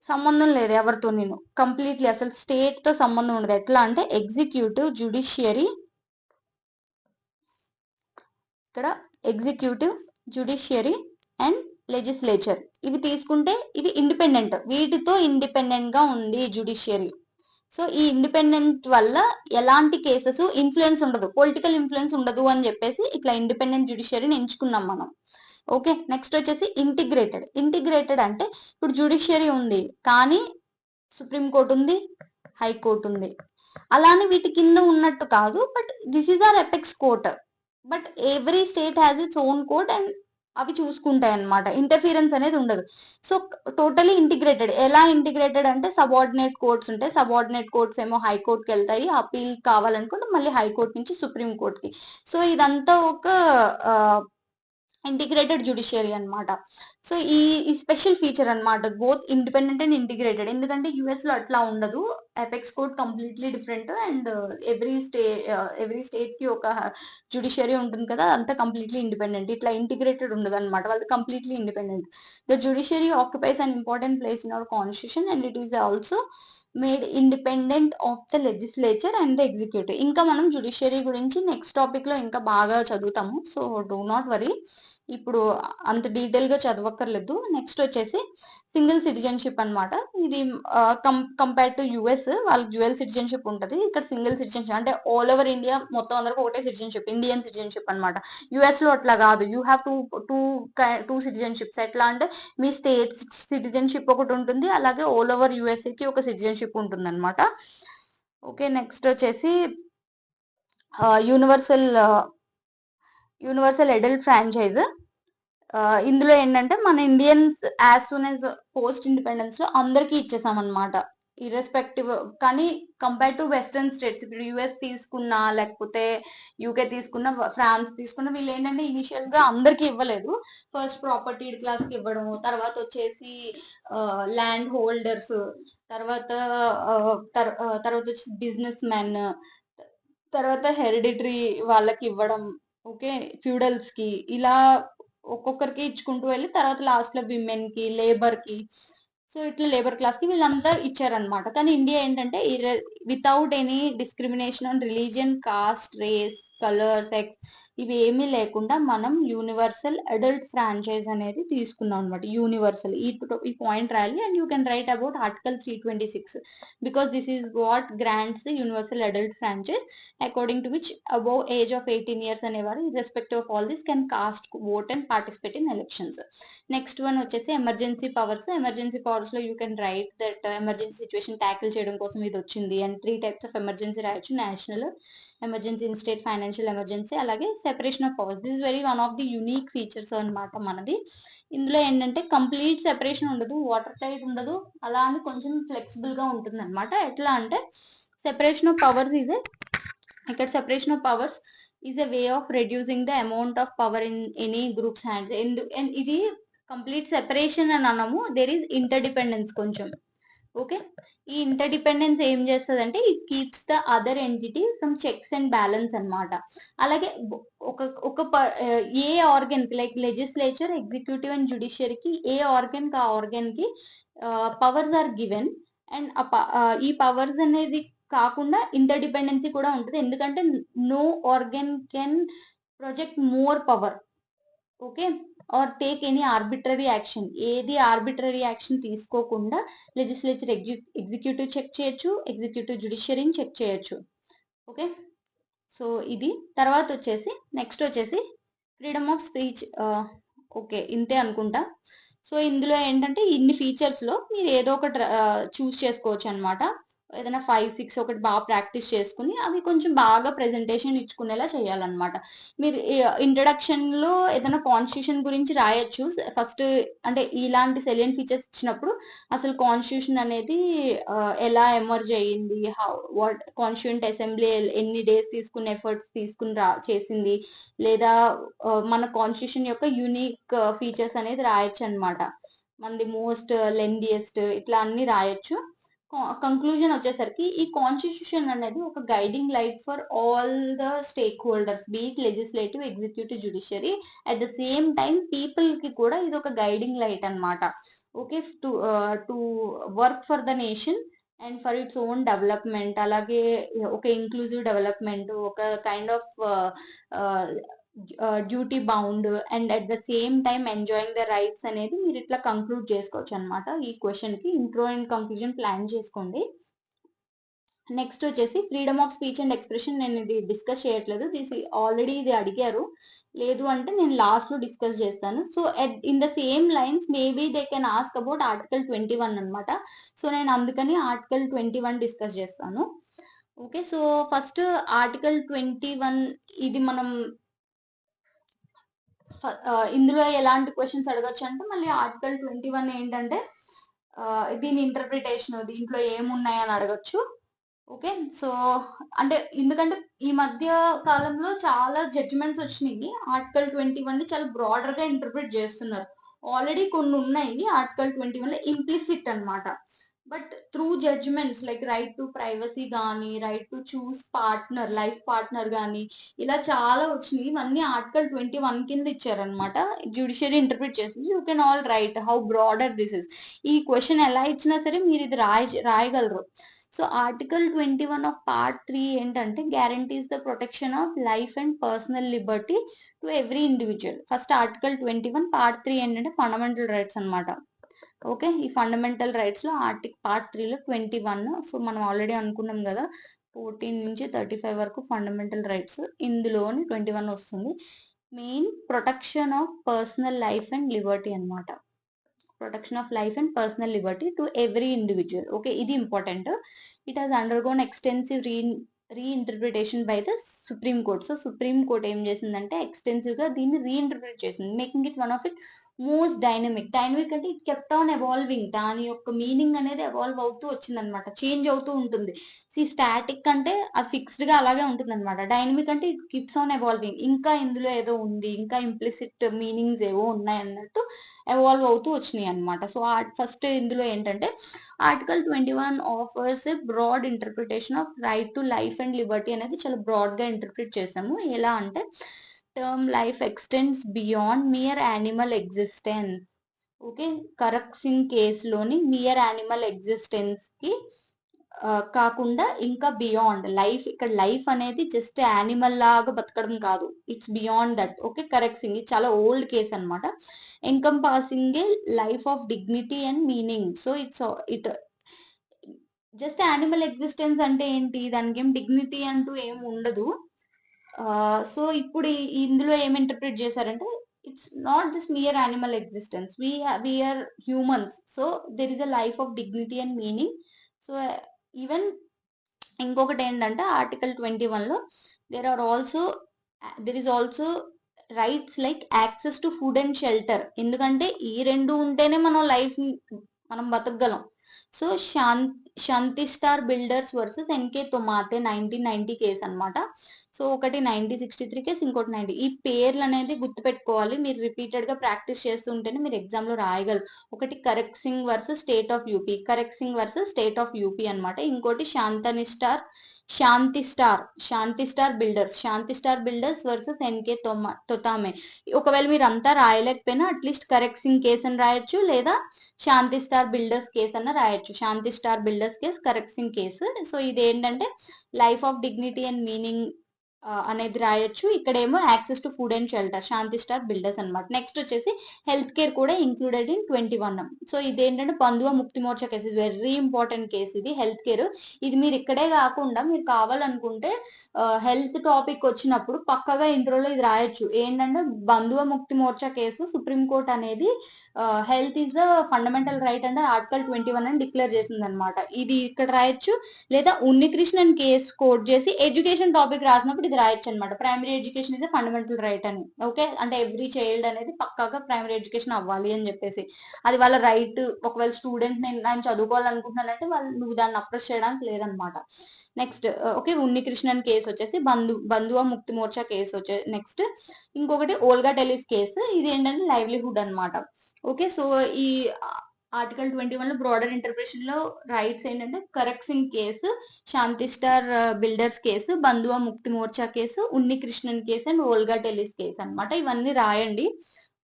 సంబంధం లేదు ఎవరితో, నేను కంప్లీట్లీ అసలు స్టేట్ తో సంబంధం ఉండదు. ఎట్లా అంటే ఎగ్జిక్యూటివ్, జుడిషియరీ, ఇక్కడ ఎగ్జిక్యూటివ్, జుడిషియరీ అండ్ లెజిస్లేచర్ ఇవి తీసుకుంటే ఇవి ఇండిపెండెంట్. వీటితో ఇండిపెండెంట్ గా ఉంది జుడిషియరీ. సో ఈ ఇండిపెండెంట్ వల్ల ఎలాంటి కేసెస్ ఇన్ఫ్లుయెన్స్ ఉండదు, పొలిటికల్ ఇన్ఫ్లుయెన్స్ ఉండదు అని చెప్పేసి ఇట్లా ఇండిపెండెంట్ జుడిషియరీని ఎంచుకున్నాం మనం. ఓకే, నెక్స్ట్ వచ్చేసి ఇంటిగ్రేటెడ్. ఇంటిగ్రేటెడ్ అంటే ఇప్పుడు జుడిషియరీ ఉంది కానీ సుప్రీంకోర్టు ఉంది, హైకోర్టు ఉంది. అలానే వీటి కింద ఉన్నట్టు కాదు, but this is our apex court. But every state has its own court and అవి చూసుకుంటాయి అన్నమాట. ఇంటర్ఫిరెన్స్ అనేది ఉండదు. So totally integrated. ఎలా ఇంటిగ్రేటెడ్ అంటే సబార్డినేట్ కోర్ట్స్ ఉంటాయి. సబార్డినేట్ కోర్ట్స్ ఏమో హైకోర్టుకి వెళ్తాయి. అపీల్ కావాలనుకుంటే మళ్ళీ హైకోర్టు నుంచి సుప్రీం కోర్టుకి. సో ఇదంతా ఒక ఇంటిగ్రేటెడ్ జుడిషియరీ అన్నమాట. సో ఈ స్పెషల్ ఫీచర్ అన్నమాట, బోత్ ఇండిపెండెంట్ అండ్ ఇంటిగ్రేటెడ్. ఎందుకంటే యుఎస్ లో అట్లా ఉండదు. Apex court completely different and every state కి ఒక జుడిషియరీ ఉంటుంది కదా, అంతా కంప్లీట్లీ ఇండిపెండెంట్. ఇట్లా ఇంటిగ్రేటెడ్ ఉండదు అనమాట, వాళ్ళు completely independent. The judiciary occupies an important place in our constitution and it is also made independent of the legislature and the executive. ఇంకా మనం జుడిషియరీ గురించి నెక్స్ట్ టాపిక్ లో ఇంకా బాగా చదువుతాము. సో డూ నాట్ వరీ, ఇప్పుడు అంత డీటెయిల్ గా చదవక్కర్లేదు. నెక్స్ట్ వచ్చేసి సింగిల్ సిటిజన్షిప్ అన్నమాట. ఇది కంపేర్ టు యుఎస్, వాళ్ళకి డ్యూయల్ సిటిజన్షిప్ ఉంటుంది. ఇక్కడ సింగిల్ సిటిజన్షిప్ అంటే ఆల్ ఓవర్ ఇండియా మొత్తం అందరికి ఒకటే సిటిజన్షిప్, ఇండియన్ సిటిజన్షిప్ అన్నమాట. యుఎస్ లో అట్లా కాదు, యూ హ్యావ్ టూ సిటిజన్షిప్స్. ఎట్లా అంటే మీ స్టేట్ సిటిజన్షిప్ ఒకటి ఉంటుంది, అలాగే ఆల్ ఓవర్ యుఎస్ఏ కి ఒక సిటిజన్షిప్ ఉంటుంది అనమాట. ఓకే, నెక్స్ట్ వచ్చేసి యూనివర్సల్ అడల్ట్ ఫ్రాంచైజ్. ఇందులో ఏంటంటే మన Indians as soon as post independence లో అందరికీ ఇచ్చేసాం అనమాట, ఇర్రెస్పెక్టివ్. కానీ కంపేర్ టు వెస్టర్న్ స్టేట్స్, ఇప్పుడు యుఎస్ తీసుకున్నా లేకపోతే యూకే తీసుకున్నా, ఫ్రాన్స్ తీసుకున్నా, వీళ్ళు ఏంటంటే ఇనిషియల్ గా అందరికి ఇవ్వలేదు. ఫస్ట్ ప్రాపర్టీ క్లాస్ కి ఇవ్వడము, తర్వాత వచ్చేసి ల్యాండ్ హోల్డర్స్, తర్వాత తర్వాత వచ్చి బిజినెస్ మెన్, తర్వాత హెరిడిటరీ వాళ్ళకి ఇవ్వడం. ఓకే, ఫ్యూడల్స్ కి ఇలా ఒక్కొక్కరికి ఇచ్చుకుంటూ వెళ్ళి తర్వాత లాస్ట్ లో విమెన్ కి, లేబర్ కి, సో ఇట్లా లేబర్ క్లాస్ కి వీళ్ళంతా ఇచ్చారనమాట. కానీ ఇండియా ఏంటంటే without any discrimination on religion, caste, race, colour, sex ఇవి ఏమీ లేకుండా మనం యూనివర్సల్ అడల్ట్ ఫ్రాంచైజ్ అనేది తీసుకున్నాం అనమాట. యూనివర్సల్ ఈ పాయింట్ రాయాలి. And you can write about article 326 because this is what grants the universal adult franchise according to which above age of 18 years అనేవారు irrespective of all this can cost vote and participate in elections. Next one వచ్చేసి emergency powers. Emergency powers లో you can right that emergency situation tackle చేయడం కోసం ఇది వచ్చింది. And 3 types of emergency రాయొచ్చు. National emergency, in state, financial emergency, అలాగే separation of powers. This is very one of the unique features అనమాట మనది. ఇందులో ఏంటంటే కంప్లీట్ సెపరేషన్ ఉండదు, వాటర్ టైట్ ఉండదు, అలా అని కొంచెం ఫ్లెక్సిబుల్ గా ఉంటుంది అనమాట. ఎట్లా అంటే సెపరేషన్ ఆఫ్ పవర్స్ ఇక్కడ separation of powers is a way of reducing the amount of power in any groups hands. ఇది కంప్లీట్ సెపరేషన్ అని అనము, దేర్ ఈస్ ఇంటర్ డిపెండెన్స్ కొంచెం. ఓకే, ఈ ఇంటర్ డిపెండెన్స్ ఏం చేస్తుంది అంటే it keeps the other entity from checks and balance అనమాట. అలాగే ఏ ఆర్గన్ కి లైక్ లెజిస్లేచర్, ఎగ్జిక్యూటివ్ అండ్ జ్యుడిషియరీకి ఏ ఆర్గన్ కి ఆ ఆర్గన్ కి పవర్స్ ఆర్ గివెన్. అండ్ ఈ పవర్స్ అనేది కాకుండా ఇంటర్ డిపెండెన్సీ కూడా ఉంటుంది. ఎందుకంటే no organ can project more power. Okay, or take any arbitrary action. ఏది ఆర్బిట్రరీ యాక్షన్ తీసుకోకుండా లెజిస్లేచర్ ఎగ్జిక్యూటివ్ చెక్ చేయొచ్చు, ఎగ్జిక్యూటివ్ జ్యుడిషియరీని చెక్ చేయొచ్చు. ఓకే, సో ఇది. తర్వాత వచ్చేసి నెక్స్ట్ వచ్చేసి ఫ్రీడమ్ ఆఫ్ స్పీచ్. ఓకే, ఇంతే అనుకుంటా. సో ఇందులో ఏంటంటే ఇన్ని ఫీచర్స్ లో మీరు ఏదో ఒకటి చూస్ చేసుకోవచ్చు అనమాట. ఏదైనా 5, 6 ఒకటి బాగా ప్రాక్టీస్ చేసుకుని అవి కొంచెం బాగా ప్రెజెంటేషన్ ఇచ్చుకునేలా చేయాలన్నమాట. మీరు ఇంట్రడక్షన్ లో ఏదైనా కాన్స్టిట్యూషన్ గురించి రాయొచ్చు ఫస్ట్. అంటే ఇలాంటి సెలియన్ ఫీచర్స్ ఇచ్చినప్పుడు అసలు కాన్స్టిట్యూషన్ అనేది ఎలా ఎమర్జ్ అయ్యింది, వాట్ కాన్స్టిట్యూంట్ అసెంబ్లీ ఎన్ని డేస్ తీసుకుని ఎఫర్ట్స్ తీసుకుని చేసింది, లేదా మన కాన్స్టిట్యూషన్ యొక్క యూనిక్ ఫీచర్స్ అనేది రాయొచ్చు అనమాట. మనది మోస్ట్ లెండియస్ట్ ఇట్లా అన్ని రాయొచ్చు. కంక్లూజన్ వచ్చేసరికి ఈ కాన్స్టిట్యూషన్ అనేది ఒక guiding light for all the stake holders, beat legislative, executive, judiciary. At the same time people కి కూడా ఇది ఒక గైడింగ్ లైట్ అనమాట. Okay, to work for the nation and for its own development. అలాగే ఒక ఇంక్లూజివ్ డెవలప్మెంట్, ఒక kind of duty bound and at the same time enjoying the rights అనేది మీరు ఇట్లా కంక్లూడ్ చేసుకోవచ్చు అనమాట. ఈ క్వశ్చన్ కి ఇంట్రో అండ్ కంక్లూజన్ ప్లాన్ చేసుకోండి. నెక్స్ట్ వచ్చేసి freedom of speech and expression. నేను ఇది డిస్కస్ చేయట్లేదు, ఆల్రెడీ ఇది అడిగారు. లేదు అంటే నేను లాస్ట్ లో డిస్కస్ చేస్తాను. So in the same lines maybe they can ask about article 21 అనమాట. సో నేను అందుకని ఆర్టికల్ 21 డిస్కస్ చేస్తాను. ఓకే, సో ఫస్ట్ ఆర్టికల్ 21 ఇది మనం ఇందులో ఎలాంటి క్వశ్చన్స్ అడగచ్చు అంటే మళ్ళీ ఆర్టికల్ 21 ఏంటంటే దీని ఇంటర్ప్రిటేషన్, దీంట్లో ఏమున్నాయని అడగచ్చు. ఓకే, సో అంటే ఎందుకంటే ఈ మధ్య కాలంలో చాలా జడ్జిమెంట్స్ వచ్చినాయి. ఆర్టికల్ 21 ని చాలా బ్రాడర్ గా ఇంటర్ప్రిట్ చేస్తున్నారు. ఆల్రెడీ కొన్ని ఉన్నాయి ఆర్టికల్ 21 లో ఇంప్లిసిట్ అనమాట. But through judgments like right to privacy కానీ, right to choose partner, life partner కానీ, ఇలా చాలా వచ్చినాయి. ఇవన్నీ ఆర్టికల్ 21 కింద ఇచ్చారనమాట. జ్యుడిషియరీ ఇంటర్ప్రిట్ చేసింది. You can all right how broader this is. ఈ క్వశ్చన్ ఎలా ఇచ్చినా సరే మీరు ఇది రాయగలరు. సో ఆర్టికల్ 21 ఆఫ్ పార్ట్ 3 ఏంటంటే guarantees the protection of life and personal liberty to every individual. First article 21 part 3 ఏంటంటే ఫండమెంటల్ రైట్స్ అనమాట. ఓకే, ఈ ఫండమెంటల్ రైట్స్ లో పార్ట్ 3 లో 21. సో మనం ఆల్రెడీ అనుకున్నాం కదా 14 నుంచి 35 వరకు ఫండమెంటల్ రైట్స్, ఇందులోని 21 వస్తుంది. Main protection of personal life and liberty అనమాట. Protection of life and personal liberty to every individual. Okay, ఇది important. It has undergone extensive reinterpretation by the supreme court. So supreme court ఏం చేసిందంటే extensive గా దీన్ని reinterpret చేసింది, making it one of it most dynamic. Dynamic అంటే it kept on evolving. దాని యొక్క meaning అనేది ఎవాల్వ్ అవుతూ వచ్చింది అనమాట, చేంజ్ అవుతూ ఉంటుంది. స్టాటిక్ అంటే అది ఫిక్స్డ్ గా అలాగే ఉంటుంది అనమాట. డైనమిక్ అంటే ఇట్ కీప్స్ ఆన్ ఎవాల్వింగ్. ఇంకా ఇందులో ఏదో ఉంది, ఇంకా ఇంప్లిసిట్ మీనింగ్స్ ఏవో ఉన్నాయి అన్నట్టు ఎవాల్వ్ అవుతూ వచ్చినాయి అనమాట. సో ఫస్ట్ ఇందులో ఏంటంటే article 21 offers a broad interpretation of right to life and liberty అనేది చాలా బ్రాడ్ గా ఇంటర్ప్రిట్ చేసాము. ఎలా అంటే term life extends beyond mere animal existence. Okay, Kharak Singh కేసులోని మియర్ యానిమల్ ఎగ్జిస్టెన్స్ కి కాకుండా ఇంకా బియాండ్ లైఫ్, ఇక్కడ లైఫ్ అనేది జస్ట్ యానిమల్ లాగా బతకడం కాదు, it's beyond that. Okay, Kharak Singh ఇది చాలా ఓల్డ్ కేస్ అనమాట. Encompassing a life of dignity and meaning. So it just animal existence అంటే ఏంటి, దానికి ఏం డిగ్నిటీ అంటూ ఏం ఉండదు. సో ఇప్పుడు ఇందులో ఏం ఇంటర్ప్రిట్ చేశారంటే, it's not just mere animal existence, we are humans, so there is a life of dignity and meaning. So even ఇంకొకటి ఏంటంటే ఆర్టికల్ 21 లో there is also rights like access to food and shelter. ఎందుకంటే ఈ రెండు ఉంటేనే మనం బతకగలం. So Shanti star builders versus NK Totame 1990 case అనమాట. సో ఒకటి 1963 కేసు, ఇంకోటి 90. ఈ పేర్లు అనేది గుర్తుపెట్టుకోవాలి, మీరు రిపీటెడ్ గా ప్రాక్టీస్ చేస్తుంటేనే మీరు ఎగ్జామ్ లో రాయగలరు. ఒకటి Kharak Singh versus state of UP, Kharak Singh versus state of UP అనమాట. ఇంకోటి Shanti star builders versus NK Totame. ఒకవేళ మీరు అంతా రాయలేకపోయినా అట్లీస్ట్ కరెక్ట్ సింగ్ కేసు అని రాయొచ్చు, లేదా శాంతి స్టార్ బిల్డర్స్ కేసు అన్న రాయొచ్చు. Shanti star builders case, Kharak Singh case. So ఇది ఏంటంటే life of dignity and meaning అనేది రాయొచ్చు. ఇక్కడేమో access to food and shelter, Shanti star builders అనమాట. నెక్స్ట్ వచ్చేసి హెల్త్ కేర్ కూడా ఇంక్లూడెడ్ ఇన్ 21. సో ఇదేంటంటే బంధువ Mukti Morcha case, very important case ఇది హెల్త్ కేర్. ఇది మీరు ఇక్కడే కాకుండా మీరు కావాలనుకుంటే హెల్త్ టాపిక్ వచ్చినప్పుడు పక్కగా ఇంట్రోలో ఇది రాయొచ్చు. ఏంటంటే బంధువ Mukti Morcha case supreme court అనేది health is the fundamental right అంటే ఆర్టికల్ 21 అని డిక్లేర్ చేసింది అనమాట. ఇది ఇక్కడ రాయొచ్చు. లేదా ఉన్నికృష్ణన్ కేసు కోట్ చేసి ఎడ్యుకేషన్ టాపిక్ రాసినప్పుడు ఇది రాయొచ్చు అనమాట. Primary education is fundamental right అని. ఓకే, అంటే ఎవ్రీ చైల్డ్ అనేది పక్కాగా ప్రైమరీ ఎడ్యుకేషన్ అవ్వాలి అని చెప్పేసి, అది వాళ్ళ రైట్. ఒకవేళ స్టూడెంట్ నేను చదువుకోవాలనుకుంటున్నానంటే నువ్వు దాన్ని అప్రెస్ చేయడానికి లేదనమాట. నెక్స్ట్ ఓకే, ఉన్నికృష్ణన్ కేసు వచ్చేసి బంధువ ముక్తి మోర్చా కేసు వచ్చేసి. నెక్స్ట్ ఇంకొకటి ఓల్గా టెలిస్ కేసు, ఇది ఏంటంటే లైవ్లీహుడ్ అనమాట. ఓకే, సో ఈ ఆర్టికల్ 21 లో బ్రాడర్ ఇంటర్ప్రిటేషన్ లో రైట్స్ ఏంటంటే Kharak Singh case, Shanti star builders case, Bandhua Mukti Morcha case, Unnikrishnan case and Olga Tellis case అనమాట. ఇవన్నీ రాయండి,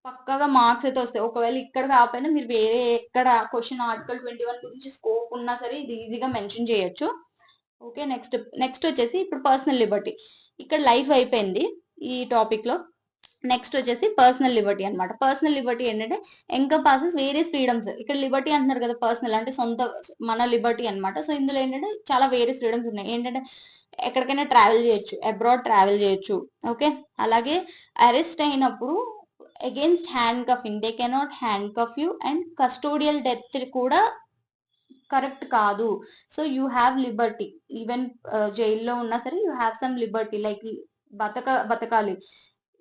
పక్కగా మార్క్స్ అయితే వస్తాయి. ఒకవేళ ఇక్కడ కాకపోయినా మీరు వేరే ఎక్కడ క్వశ్చన్ ఆర్టికల్ 21 గురించి స్కోప్ ఉన్నా సరే ఇది ఈజీగా మెన్షన్ చేయొచ్చు. ఓకే, నెక్స్ట్ వచ్చేసి ఇప్పుడు పర్సనల్ లిబర్టీ. ఇక్కడ లైఫ్ అయిపోయింది ఈ టాపిక్ లో. నెక్స్ట్ వచ్చేసి పర్సనల్ లిబర్టీ అనమాట. పర్సనల్ లిబర్టీ ఏంటంటే ఎంకంపాసెస్ వేరియస్ ఫ్రీడమ్స్. ఇక్కడ లిబర్టీ అంటున్నారు కదా, పర్సనల్ అంటే మన లిబర్టీ అనమాట. సో ఇందులో ఏంటంటే చాలా వేరియస్ ఫ్రీడమ్స్ ఉన్నాయి. ఏంటంటే ఎక్కడికైనా ట్రావెల్ చేయొచ్చు, అబ్రాడ్ ట్రావెల్ చేయొచ్చు. ఓకే, అలాగే అరెస్ట్ అయినప్పుడు against hand cuffing, they cannot hand cuff you. And custodial death కూడా కరెక్ట్ కాదు. So you have liberty, even జైల్లో ఉన్నా సరే you have some liberty, like బతకాలి.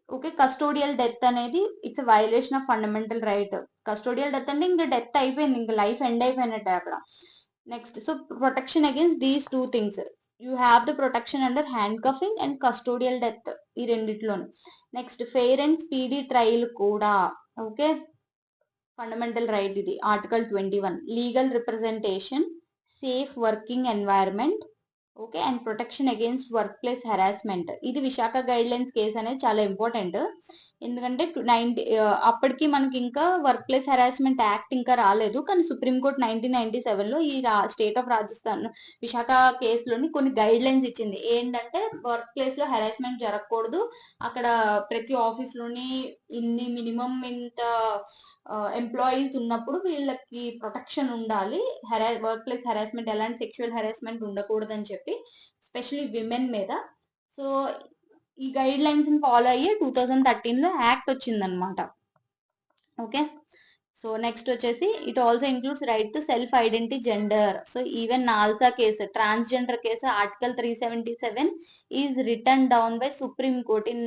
ఓకే, కస్టోడియల్ డెత్ అనేది it's violation of fundamental right. Custodial death అంటే ఇంకా death అయిపోయింది, ఇంకా లైఫ్ ఎండ్ అయిపోయినట్టే అక్కడ. Next, so protection against these two things, you have the protection under handcuffing and custodial death, ఈ రెండిట్లోని. Next fair and speedy trial కూడా okay, fundamental right ఇది article 21. Legal representation, safe working environment, okay, and protection against workplace harassment. ఇది Vishaka guide lines case అనేది చాలా important. ఎందుకంటే అప్పటికి మనకి ఇంకా వర్క్ ప్లేస్ హెరాస్మెంట్ యాక్ట్ ఇంకా రాలేదు, కానీ సుప్రీంకోర్టు 1997 లో ఈ స్టేట్ ఆఫ్ రాజస్థాన్ విశాఖ కేసులోని కొన్ని గైడ్ లైన్స్ ఇచ్చింది. ఏంటంటే వర్క్ ప్లేస్ లో హెరాస్మెంట్ జరగకూడదు, అక్కడ ప్రతి ఆఫీస్ లోని మినిమం ఇంత ఎంప్లాయీస్ ఉన్నప్పుడు వీళ్ళకి ప్రొటెక్షన్ ఉండాలి. వర్క్ ప్లేస్ హెరాస్మెంట్, ఎలాంటి సెక్షువల్ హెరాస్మెంట్ ఉండకూడదు అని చెప్పి, స్పెషల్లీ విమెన్ మీద. సో ఈ గైడ్ లైన్స్ ని ఫాలో అయ్యి 2013 లో యాక్ట్ వచ్చిందనమాట. ఓకే, సో నెక్స్ట్ వచ్చేసి it also includes right to self identity gender. So even NALSA case, transgender case, article 377 is return down by supreme court in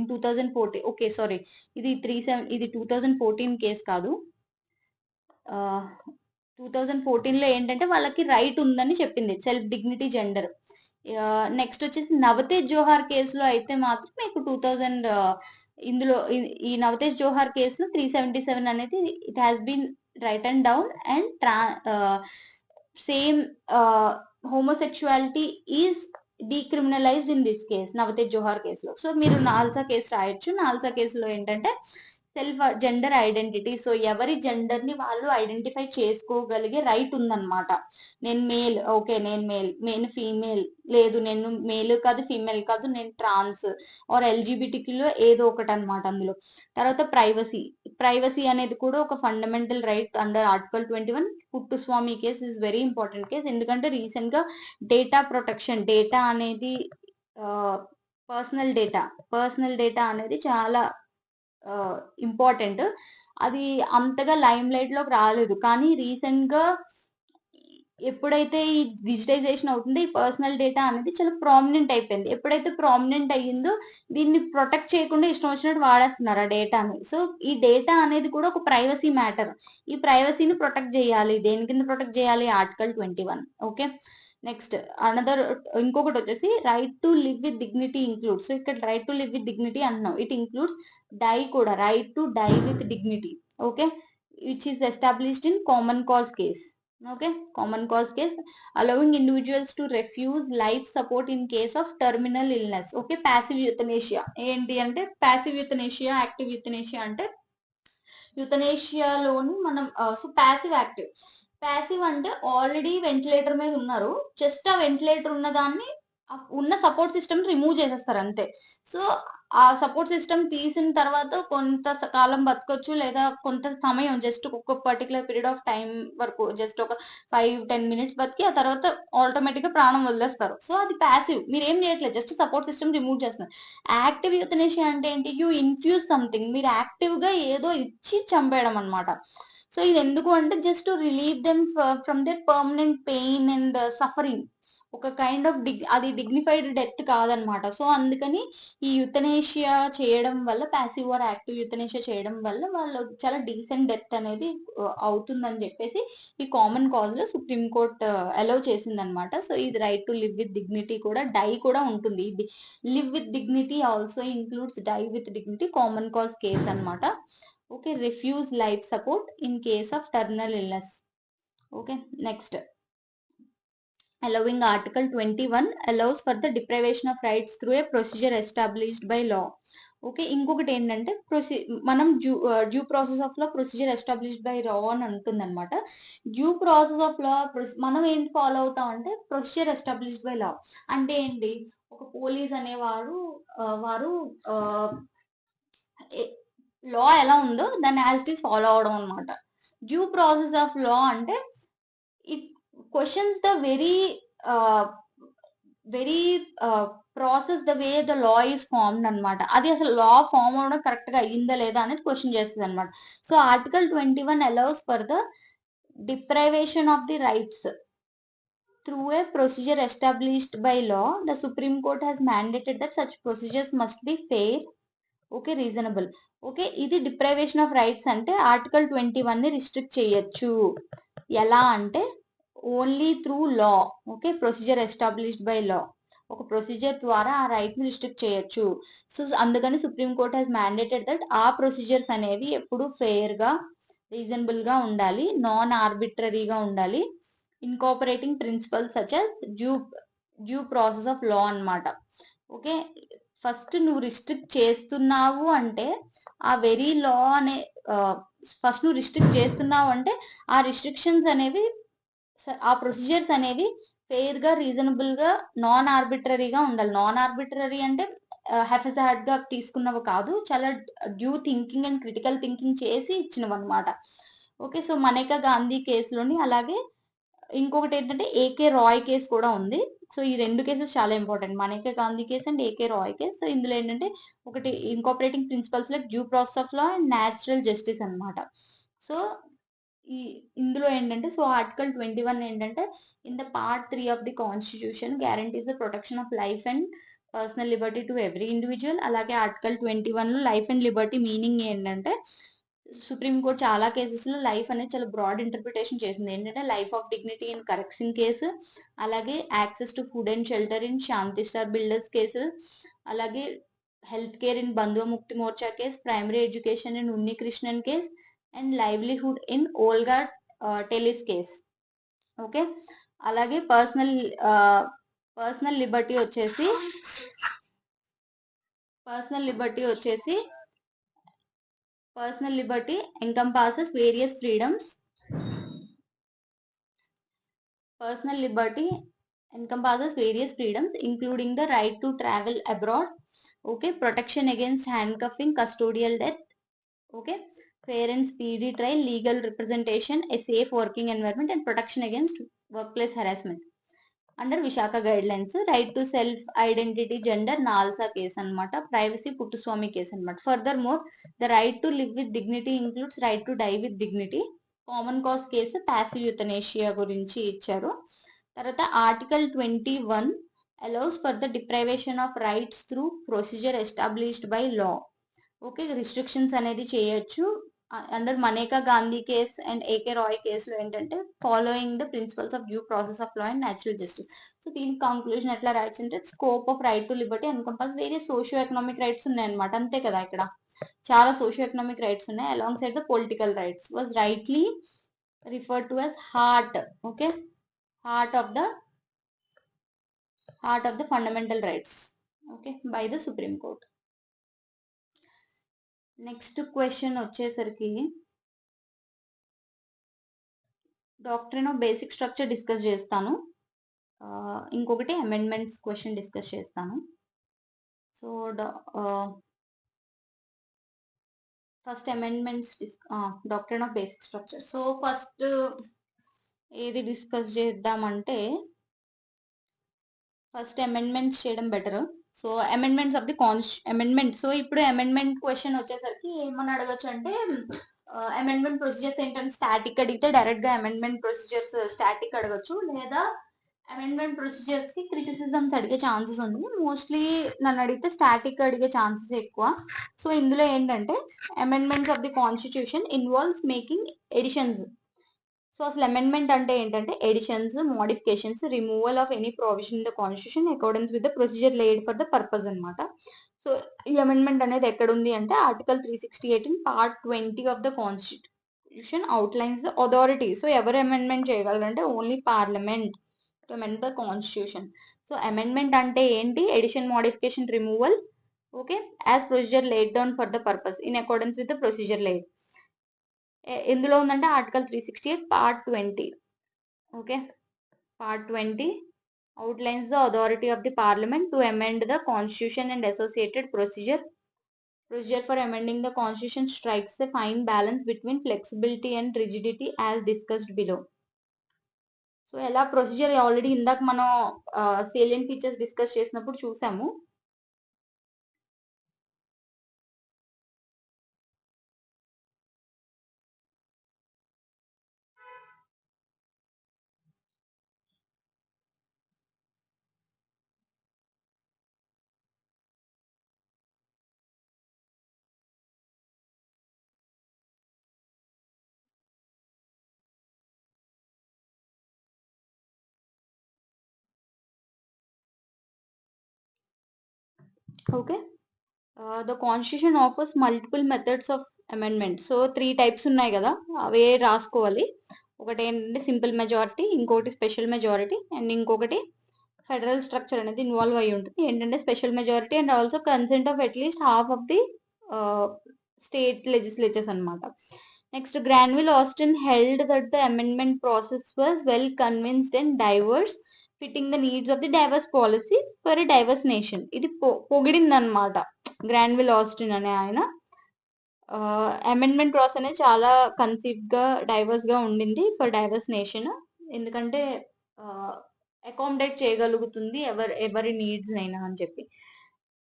2014. Okay sorry, ఇది 2014 case కాదు. 2014 లో ఏంటంటే వాళ్ళకి రైట్ ఉందని చెప్పింది, సెల్ఫ్ డిగ్నిటీ జెండర్. నెక్స్ట్ వచ్చేసి నవతేజ్ జోహార్ కేసులో అయితే మాత్రం మీకు 2000 ఇందులో ఈ నవతేజ్ జోహార్ కేసులో 377 అనేది it has been written down and same homosexuality is decriminalized in this case, Navtej Johar కేసులో. సో మీరు నాల్సా కేసు రాయొచ్చు. నాల్సా కేసులో ఏంటంటే సెల్ఫ్ జెండర్ ఐడెంటిటీ. సో ఎవరి జెండర్ ని వాళ్ళు ఐడెంటిఫై చేసుకోగలిగే రైట్ ఉందన్నమాట. నేను మేల్, ఓకే నేను మేల్, నేను ఫీమేల్, లేదు నేను మేల్ కాదు ఫీమేల్ కాదు నేను ట్రాన్స్ ఆర్ ఎల్జిబిటిక్లో ఏదో ఒకటి అనమాట అందులో. తర్వాత ప్రైవసీ అనేది కూడా ఒక fundamental right under article 21. Puttaswamy case is very important case, ఎందుకంటే రీసెంట్ గా డేటా ప్రొటెక్షన్, డేటా అనేది పర్సనల్ డేటా అనేది చాలా ఇంపార్టెంట్. అది అంతగా లైమ్ లైట్ లోకి రాలేదు, కానీ రీసెంట్ గా ఎప్పుడైతే ఈ డిజిటైజేషన్ అవుతుందో ఈ పర్సనల్ డేటా అనేది చాలా ప్రామినెంట్ అయిపోయింది. ఎప్పుడైతే ప్రామినెంట్ అయ్యిందో దీన్ని ప్రొటెక్ట్ చేయకుండా ఇష్టం వచ్చినట్టు వాడేస్తున్నారు ఆ డేటాని. సో ఈ డేటా అనేది కూడా ఒక ప్రైవసీ మ్యాటర్. ఈ ప్రైవసీని ప్రొటెక్ట్ చేయాలి. దేని కింద ప్రొటెక్ట్ చేయాలి? ఆర్టికల్ 21. ఓకే, నెక్స్ట్ ఇంకొకటి వచ్చేసి right to live with dignity includes. So ఇక్కడ right to live with dignity అంటున్నాం, ఇట్ ఇంక్లూడ్స్ డై కూడా, right to die with dignity. Okay, which is established in common cause case. Okay, common cause case allowing individuals to refuse life support in case of terminal illness. Okay, passive euthanasia ఏంటి అంటే, passive euthanasia, active euthanasia అంటే యూథనేషియాలోని మనం so passive అంటే already ventilator మీద ఉన్నారు, just ఆ ventilator ఉన్న దాన్ని ఉన్న సపోర్ట్ సిస్టమ్ రిమూవ్ చేసేస్తారు అంతే. సో ఆ సపోర్ట్ సిస్టమ్ తీసిన తర్వాత కొంత కాలం బతకొచ్చు, లేదా కొంత సమయం జస్ట్ ఒక పర్టికులర్ పీరియడ్ ఆఫ్ టైం వరకు, జస్ట్ ఒక 5-10 మినిట్స్ బతికి ఆ తర్వాత ఆటోమేటిక్ గా ప్రాణం వదిలేస్తారు. సో అది ప్యాసివ్, మీరు ఏం చేయట్లేదు, జస్ట్ సపోర్ట్ సిస్టమ్ రిమూవ్ చేస్తున్నారు. యాక్టివ్ యూథనేషియా అంటే ఏంటి? యూ ఇన్ఫ్యూజ్ సంథింగ్, మీరు యాక్టివ్ గా ఏదో ఇచ్చి చంపేయడం అనమాట. సో ఇది ఎందుకు అంటే just to relieve them from their permanent pain and suffering. ఒక కైండ్ ఆఫ్ అది డిగ్నిఫైడ్ డెత్ కాదనమాట. సో అందుకని ఈ యుతనేషియా చేయడం వల్ల, ప్యాసివ్ ఆర్ యాక్టివ్ యుతనేషియా చేయడం వల్ల వాళ్ళు చాలా డీసెంట్ డెత్ అనేది అవుతుందని చెప్పేసి ఈ కామన్ కాజ్ లో సుప్రీం కోర్ట్ అలౌ చేసిందనమాట. సో ఇది right to live with dignity కూడా, డై కూడా ఉంటుంది. Live with dignity also includes die with dignity, common cause case అనమాట. Okay, refuse life support in case of terminal illness. Okay, next allowing article 21 allows for the deprivation of rights through a procedure established by law. Okay, ఇంకొకటి ఏంటంటే మనం due process of law, procedure established by లా అని ఉంటుందన్నమాట. Due process of లా మనం ఏంటి follow అవుతాం అంటే procedure established by లా అంటే ఏంటి? ఒక పోలీస్ అనేవాడు వారు లా ఎలా ఉందో దాన్ని యాజ్ ఇట్ ఈస్ ఫాలో అవడం అనమాట. డ్యూ ప్రాసెస్ ఆఫ్ లా అంటే it questions the very process the way the law is formed అనమాట. అది అసలు లా ఫార్మ్ అవడం కరెక్ట్ గా అయ్యిందా లేదా అనేది క్వశ్చన్ చేస్తుంది అనమాట. So article 21 allows for the deprivation of the rights through a procedure established by law. The Supreme Court has mandated that such procedures must be fair, okay, reasonable. Okay, ఇది deprivation of rights అంటే article 21 ని restrict చేయొచ్చు. ఎలా అంటే only through law. Okay, procedure established by లా, ఒక procedure ద్వారా ఆ right ని రిస్ట్రిక్ట్ చేయొచ్చు. సో అందుకని supreme court has mandated that ఆ ప్రొసీజర్స్ అనేవి ఎప్పుడు ఫెయిర్ గా, రీజనబుల్ గా ఉండాలి, నాన్ ఆర్బిట్రరీగా ఉండాలి, incorporating principles such as due process of law అన్నమాట. ఓకే, ఫస్ట్ నువ్వు రిస్ట్రిక్ట్ చేస్తున్నావు అంటే ఆ వెరీ లా అనే ఫస్ట్ నువ్వు రిస్ట్రిక్ట్ చేస్తున్నావు అంటే ఆ రిస్ట్రిక్షన్స్ అనేవి, ఆ ప్రొసీజర్స్ అనేవి ఫెయిర్ గా, రీజనబుల్ గా, నాన్ ఆర్బిట్రరీగా ఉండాలి. నాన్ ఆర్బిట్రరీ అంటే హెఫెజార్డ్ గా తీసుకున్నవి కాదు, చాలా due thinking and critical thinking చేసి ఇచ్చినవి అనమాట. ఓకే, సో మనేకా గాంధీ కేసులోని, అలాగే ఇంకొకటి ఏంటంటే ఏకే రాయ్ కేసు కూడా ఉంది. సో ఈ రెండు కేసెస్ చాలా important, Maneka Gandhi case and AK Roy case. So ఇందులో ఏంటంటే ఒకటి incorporating principles like due process of law and natural justice అనమాట. సో ఈ ఇందులో ఏంటంటే, సో ఆర్టికల్ 21 ఏంటంటే in the part 3 of the constitution guarantees the protection of life and personal liberty to every individual. అలాగే article 21 లో life and liberty meaning ఏంటంటే, supreme court చాలా cases లో లైఫ్ అనేది చాలా బ్రాడ్ ఇంటర్ప్రిటేషన్ చేసింది. ఏంటంటే life of dignity in Kharak Singh case, అలాగే access to food and shelter in Shanti star builders case, అలాగే health care in Bandhua Mukti Morcha case, primary education in Unni Krishnan case and livelihood in Olga Tellis case. Okay, అలాగే personal liberty వచ్చేసి Personal liberty encompasses various freedoms. Personal liberty encompasses various freedoms, including the right to travel abroad, okay, protection against handcuffing, custodial death, okay, fair and speedy trial, legal representation, a safe working environment, and protection against workplace harassment. Under Vishaka guidelines right to self identity gender NALSA case అనమాట, privacy Puttaswamy case అనమాట. Furthermore the right to live with dignity includes right to die with dignity. Common cause case passive euthanasia గురించి ఇచ్చారు. తర్వాత article 21 allows for the deprivation of rights through procedure established by law. Okay, restrictions అనేది చేయొచ్చు. Under Maneka Gandhi case and AK Roy కేసులో ఏంటంటే following the principles of due process of law and natural justice. So దీని conclusion ఎట్లా రాయొచ్చు అంటే scope of right to liberty encompass various socio economic rights ఉన్నాయన్నమాట. అంతే కదా, ఇక్కడ చాలా సోషియో ఎకనామిక్ రైట్స్ ఉన్నాయి. Alongside the political rights was rightly referred to as heart. Okay, heart of the fundamental rights, okay, by the supreme court. Next question వచ్చేసరికి doctrine of basic structure discuss చేస్తాను. ఇంకొకటి amendments question discuss చేస్తాను. So first amendments doctrine of basic structure. So first ఏది discuss చేద్దామంటే first amendments చేయడం better. So amendments of the amendment. So ఇప్పుడు amendment question వచ్చేసరికి ఏమని అడగచ్చు అంటే అమెండ్మెంట్ ప్రొసీజర్స్ ఏంటంటే స్టాటిక్ అడిగితే డైరెక్ట్ గా అమెండ్మెంట్ ప్రొసీజర్స్ స్టాటిక్ అడగచ్చు, లేదా అమెండ్మెంట్ ప్రొసీజర్స్ కి క్రిటిసిజమ్స్ అడిగే ఛాన్సెస్ ఉంది. మోస్ట్లీ నన్ను అడిగితే స్టాటిక్ అడిగే ఛాన్సెస్ ఎక్కువ. సో ఇందులో ఏంటంటే amendments of the constitution involves making additions. So అసలు అమెండ్మెంట్ అంటే ఏంటంటే editions, modifications, removal of any provision in the constitution accordings with the procedure laid for the purpose అనమాట. సో ఈ అమెండ్మెంట్ అనేది ఎక్కడ ఉంది అంటే article 368 in part 20 of the constitution outlines the authority. So ఎవరు అమెండ్మెంట్ చేయగలరంటే only parliament to amend the constitution. So amendment అంటే ఏంటి? Addition, modification, removal, okay, as procedure laid down for the purpose in accordance with the procedure laid. ఎందులో ఉందంటే article 368 part 20. Okay, part 20 outlines the authority of the parliament to amend the constitution and associated procedure for amending the constitution strikes a fine balance between flexibility and rigidity as discussed below. So ఎలా procedure already ఇందాక మనం salient features discuss చేసినప్పుడు చూసాము. Okay, the constitution offers multiple methods of amendment. So 3 types ఉన్నాయి కదా, అవే రాసుకోవాలి. ఒకటి ఏంటంటే సింపుల్ మెజారిటీ, ఇంకొకటి స్పెషల్ మెజారిటీ, అండ్ ఇంకొకటి ఫెడరల్ స్ట్రక్చర్ అనేది ఇన్వాల్వ్ అయ్యి ఉంటుంది. ఏంటంటే special majority and also consent of at least half of the state legislatures అనమాట. Next Granville Austin held that the amendment process was well convinced and diverse fitting the needs of the divorce policy for a divorce nation. ఇది పొగిడింది అనమాట Granville Austin అనే ఆయన. Amendment process అనేది చాలా conceive గా divorce గా ఉండింది ఫర్ డైవర్స్ నేషన్. ఎందుకంటే అకామిడేట్ చేయగలుగుతుంది ఎవరి నీడ్స్ అయినా అని చెప్పి.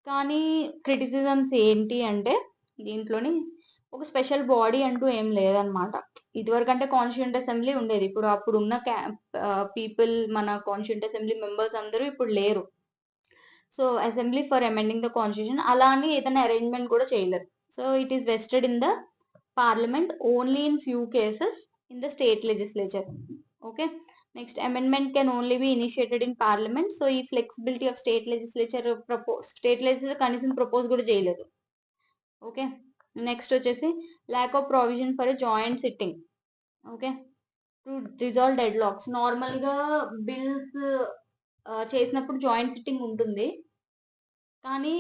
కానీ క్రిటిసిజమ్స్ ఏంటి అంటే దీంట్లోని ఒక స్పెషల్ బాడీ అంటూ ఏం లేదనమాట. ఇదివరకంటే కాన్స్టిట్యూంట్ అసెంబ్లీ ఉండేది, ఇప్పుడు అప్పుడున్న పీపుల్ మన కాన్స్టిట్యూంట్ అసెంబ్లీ మెంబర్స్ అందరూ ఇప్పుడు లేరు. So assembly for amending the constitution అలా అని ఏదైనా అరేంజ్మెంట్ కూడా చేయలేదు. So it is vested in the parliament only in few cases in the state legislature. Okay, next amendment can only B initiated in parliament. So ఈ flexibility of state legislature కనీసం propose కూడా చేయలేదు. Okay, next వచ్చేసి lack of provision for a joint sitting. Okay, to resolve dead lakhs. Normal గా bills చేసినప్పుడు joint sitting ఉంటుంది. కానీ